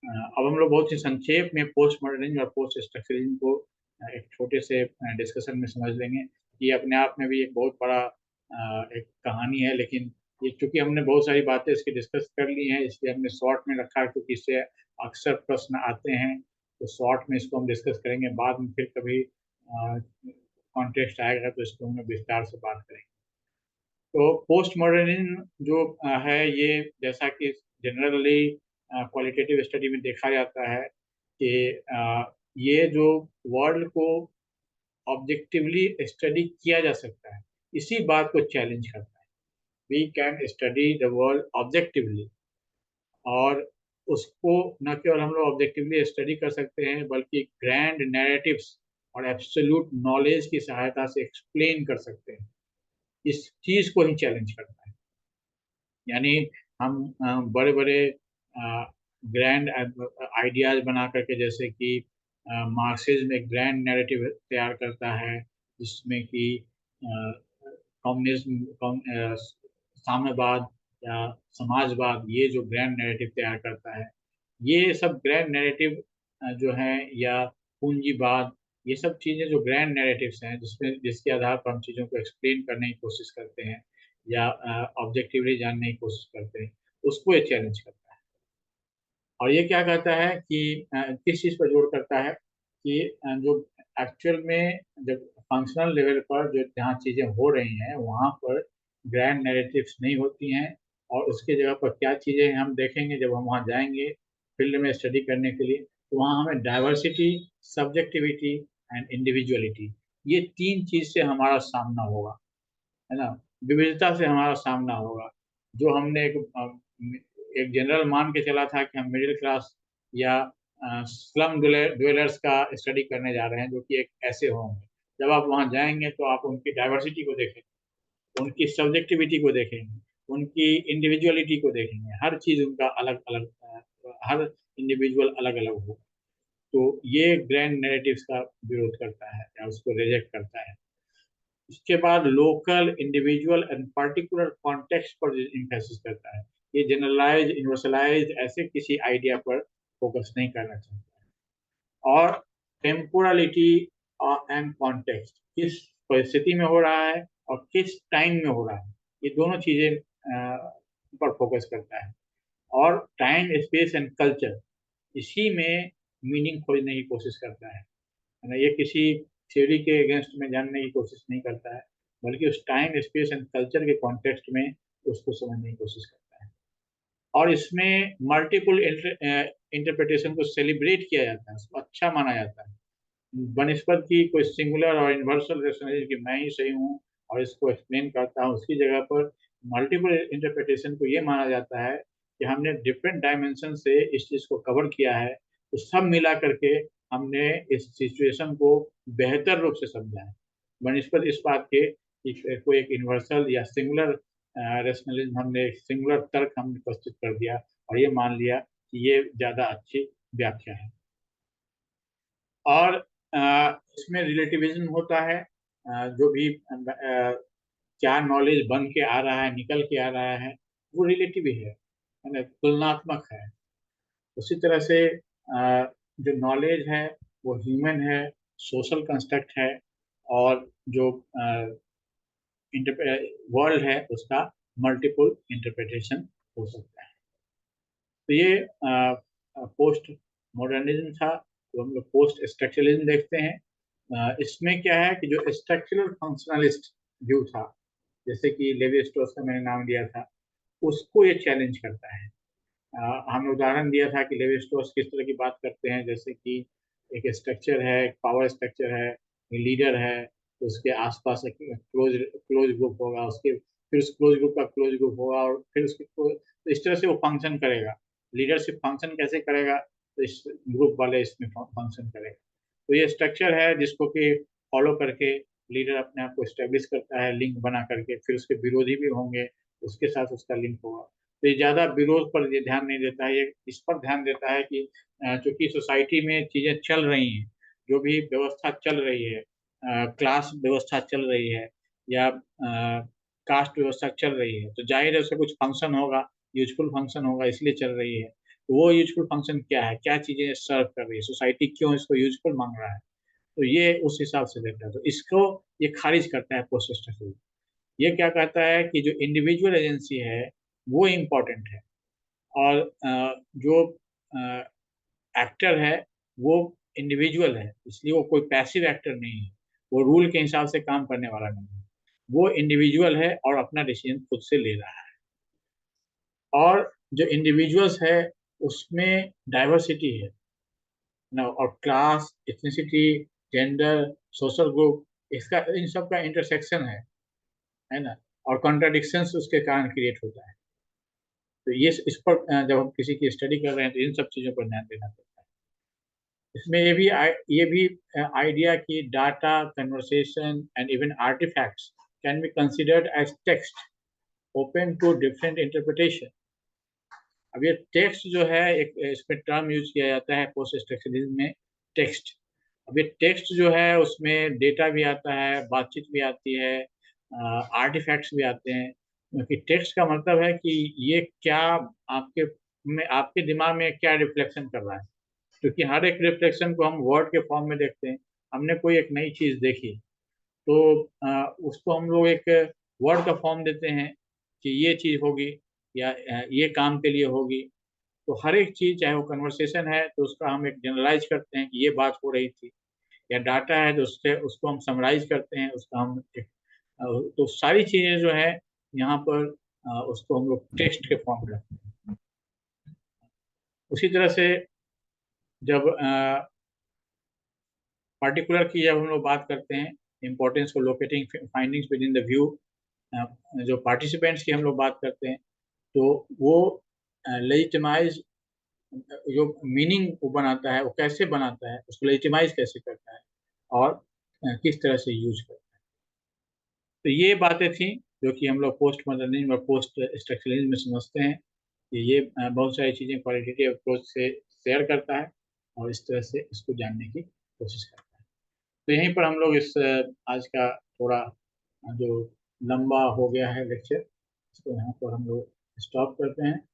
अब हम लोग बहुत ही संक्षेप में पोस्ट मॉडर्निज्म और पोस्ट स्ट्रक्चरलिज्म को एक छोटे से डिस्कशन में समझ लेंगे। ये अपने आप में भी एक बहुत बड़ा एक कहानी है, लेकिन ये चूंकि हमने बहुत सारी बातें इसकी डिस्कस कर ली हैं इसलिए हमने शॉर्ट में रखा है, क्योंकि इससे अक्सर प्रश्न आते हैं, तो शॉर्ट में इसको हम डिस्कस करेंगे। बाद में फिर कभी कॉन्टेक्स्ट आएगा तो इसको हम विस्तार से बात करेंगे। तो पोस्ट मॉडर्निज्म जो है ये, जैसा कि जनरली क्वालिटेटिव स्टडी में देखा जाता है कि ये जो वर्ल्ड को ऑब्जेक्टिवली स्टडी किया जा सकता है, इसी बात को चैलेंज करता है। We can study the world objectively, और उसको न केवल हम लोग ऑब्जेक्टिवली स्टडी कर सकते हैं बल्कि ग्रैंड नैरेटिव्स और एब्सोल्यूट नॉलेज की सहायता से एक्सप्लेन कर सकते हैं। इस चीज को ही चैलेंज करता है। यानी हम बड़े बड़े ग्रैंड आइडियाज बना करके, जैसे कि मार्क्सिज्म एक ग्रैंड नैरेटिव तैयार करता है जिसमें कि कम्युनिज्म, साम्यवाद या समाजवाद, ये जो ग्रैंड नैरेटिव तैयार करता है, ये सब ग्रैंड नैरेटिव जो है, या पूंजीवाद, ये सब चीजें जो ग्रैंड नैरेटिव्स हैं जिसमें जिसके आधार पर हम चीजों को एक्सप्लेन करने की कोशिश करते हैं या ऑब्जेक्टिवली जानने की कोशिश करते हैं, उसको ये चैलेंज करता है। और ये क्या कहता है कि किस चीज़ पर जोर करता है कि जो एक्चुअल में जब फंक्शनल लेवल पर जो जहाँ चीज़ें हो रही हैं वहाँ पर ग्रैंड नैरेटिव्स नहीं होती हैं, और उसके जगह पर क्या चीज़ें हम देखेंगे जब हम वहाँ जाएंगे फील्ड में स्टडी करने के लिए, तो वहाँ हमें डाइवर्सिटी, सब्जेक्टिविटी एंड इंडिविजुअलिटी, ये तीन चीज़ से हमारा सामना होगा, है ना। विविधता से हमारा सामना होगा। जो हमने एक जनरल मान के चला था कि हम मिडिल क्लास या स्लम ड्वेलर्स का स्टडी करने जा रहे हैं जो कि एक ऐसे होंगे, जब आप वहाँ जाएंगे तो आप उनकी डाइवर्सिटी को देखेंगे, उनकी सब्जेक्टिविटी को देखेंगे, उनकी इंडिविजुअलिटी को देखेंगे, हर चीज़ उनका अलग अलग, हर इंडिविजुअल अलग अलग होगा। तो ये ग्रैंड नैरेटिव्स का विरोध करता है या उसको रिजेक्ट करता है। उसके बाद local, individual and particular context पर इम्फेसिस करता है। ये जनरलाइज, यूनिवर्सलाइज ऐसे किसी आइडिया पर फोकस नहीं करना चाहता है। और टेम्पोरलिटी एंड कॉन्टेक्स्ट, किस परिस्थिति में हो रहा है और किस टाइम में हो रहा है, ये दोनों चीजें पर फोकस करता है। और टाइम, स्पेस एंड कल्चर, इसी में मीनिंग खोजने की कोशिश करता है ना। ये किसी थ्योरी के अगेंस्ट में जानने की कोशिश नहीं करता है, बल्कि उस टाइम, स्पेस एंड कल्चर के कॉन्टेक्स्ट में उसको समझने की कोशिश करता है। और इसमें मल्टीपल इंटरप्रिटेशन को सेलिब्रेट किया जाता है, उसको अच्छा माना जाता है, बनस्पत की कोई सिंगुलर और यूनिवर्सल रेशनलिज्म कि मैं ही सही हूँ और इसको एक्सप्लेन करता हूँ, उसकी जगह पर मल्टीपल इंटरप्रिटेशन को ये माना जाता है कि हमने डिफरेंट डायमेंशन से इस चीज को कवर किया है, तो सब मिला करके हमने इस सिचुएशन को बेहतर रूप से समझा है, बनस्पत इस बात के कि कोई एक यूनिवर्सल या सिंगुलर रेशनलिज्म, हमने सिंगुलर तर्क हमने प्रस्तुत कर दिया और ये मान लिया कि ये ज्यादा अच्छी व्याख्या है। और इसमें रिलेटिविज्म होता है, जो भी क्या नॉलेज बन के आ रहा है, निकल के आ रहा है, वो रिलेटिव ही है ना, तुलनात्मक है। उसी तरह से जो नॉलेज है वो ह्यूमन है, सोशल कंस्ट्रक्ट है, और जो वर्ल्ड है उसका मल्टीपल इंटरप्रिटेशन हो सकता है। तो ये पोस्ट मॉडर्निज्म था, तो हम लोग पोस्ट स्ट्रक्चरलिज्म देखते हैं। इसमें क्या है कि जो स्ट्रक्चरल फंक्शनलिस्ट व्यू था, जैसे कि लेवी स्ट्रॉस का मैंने नाम लिया था, उसको ये चैलेंज करता है। हमने उदाहरण दिया था कि लेवी स्ट्रॉस किस तरह की बात करते हैं, जैसे कि एक स्ट्रक्चर है, एक पावर स्ट्रक्चर है, लीडर है, तो उसके आसपास एक क्लोज क्लोज ग्रुप होगा, उसके फिर उस क्लोज ग्रुप का क्लोज ग्रुप होगा, और फिर उसके तो इस तरह से वो फंक्शन करेगा। लीडरशिप फंक्शन कैसे करेगा, तो इस ग्रुप वाले इसमें फंक्शन करेगा। तो ये स्ट्रक्चर है जिसको कि फॉलो करके लीडर अपने आप को स्टेब्लिश करता है, लिंक बना करके, फिर उसके विरोधी भी होंगे, उसके साथ उसका लिंक होगा। तो ये ज्यादा विरोध पर ये ध्यान नहीं देता है, ये इस पर ध्यान देता है कि चूंकि सोसाइटी में चीजें चल रही हैं, जो भी व्यवस्था चल रही है, क्लास व्यवस्था चल रही है, या कास्ट व्यवस्था चल रही है, तो जाहिर है उसका कुछ फंक्शन होगा, यूजफुल फंक्शन होगा, इसलिए चल रही है। तो वो यूजफुल फंक्शन क्या है, क्या चीजें सर्व कर रही है, सोसाइटी क्यों इसको यूजफुल मांग रहा है, तो ये उस हिसाब से देखता है। तो इसको ये खारिज करता है पोस्ट स्ट्रक्चरलिज्म। ये क्या कहता है कि जो इंडिविजुअल एजेंसी है वो इम्पोर्टेंट है, और जो एक्टर है वो इंडिविजुअल है, इसलिए वो कोई पैसिव एक्टर नहीं है, वो रूल के हिसाब से काम करने वाला नहीं है, वो इंडिविजुअल है और अपना डिसीजन खुद से ले रहा है। और जो इंडिविजुअल्स है उसमें डाइवर्सिटी है ना, और class, ethnicity, gender, social group, इसका इन सब का इंटरसेक्शन है ना, और कॉन्ट्राडिक्शंस उसके कारण क्रिएट होता है। तो ये इस पर जब हम किसी की स्टडी कर रहे हैं तो इन सब चीजों पर ध्यान देना पड़ता है। इसमें ये भी आइडिया कि data, conversation and even artifacts can be considered as text open to different interpretation. अब ये टेक्स्ट जो है, एक इसमें टर्म यूज किया जाता है पोस्ट स्ट्रक्चरलिज्म में, टेक्स्ट। अब ये टेक्स्ट जो है उसमें डेटा भी आता है, बातचीत भी आती है, आर्टिफैक्ट्स भी आते हैं, क्योंकि टेक्स्ट का मतलब है कि ये क्या आपके आपके दिमाग में क्या रिफ्लेक्शन कर रहा है, क्योंकि हर एक रिफ्लेक्शन को हम वर्ड के फॉर्म में देखते हैं। हमने कोई एक नई चीज देखी, तो उसको हम लोग एक वर्ड का फॉर्म देते हैं कि ये चीज होगी, या ये काम के लिए होगी। तो हर एक चीज, चाहे वो कन्वर्सेशन है तो उसका हम एक जनरलाइज करते हैं कि ये बात हो रही थी, या डाटा है तो उससे उसको हम समराइज करते हैं, उसका हम एक तो सारी चीजें जो है यहाँ पर उसको हम लोग टेक्स्ट के फॉर्म में रखते हैं। उसी तरह से जब पर्टिकुलर की जब हम लोग बात करते हैं, इंपॉर्टेंस को locating findings with in the view, जो पार्टिसिपेंट्स की हम लोग बात करते हैं, तो वो लेजिटिमाइज, जो मीनिंग वो बनाता है वो कैसे बनाता है, उसको लेजिटिमाइज कैसे करता है, और किस तरह से यूज करता है। तो ये बातें थी जो कि हम लोग पोस्ट मॉडर्निज्म और पोस्ट स्ट्रक्चरलिज्म में समझते हैं कि ये बहुत सारी चीज़ें क्वालिटेटिव अप्रोच से शेयर करता है, और इस तरह से इसको जानने की कोशिश करता है। तो यहीं पर हम लोग इस आज का थोड़ा जो लंबा हो गया है लेक्चर, इसको यहाँ पर हम लोग स्टॉप करते हैं।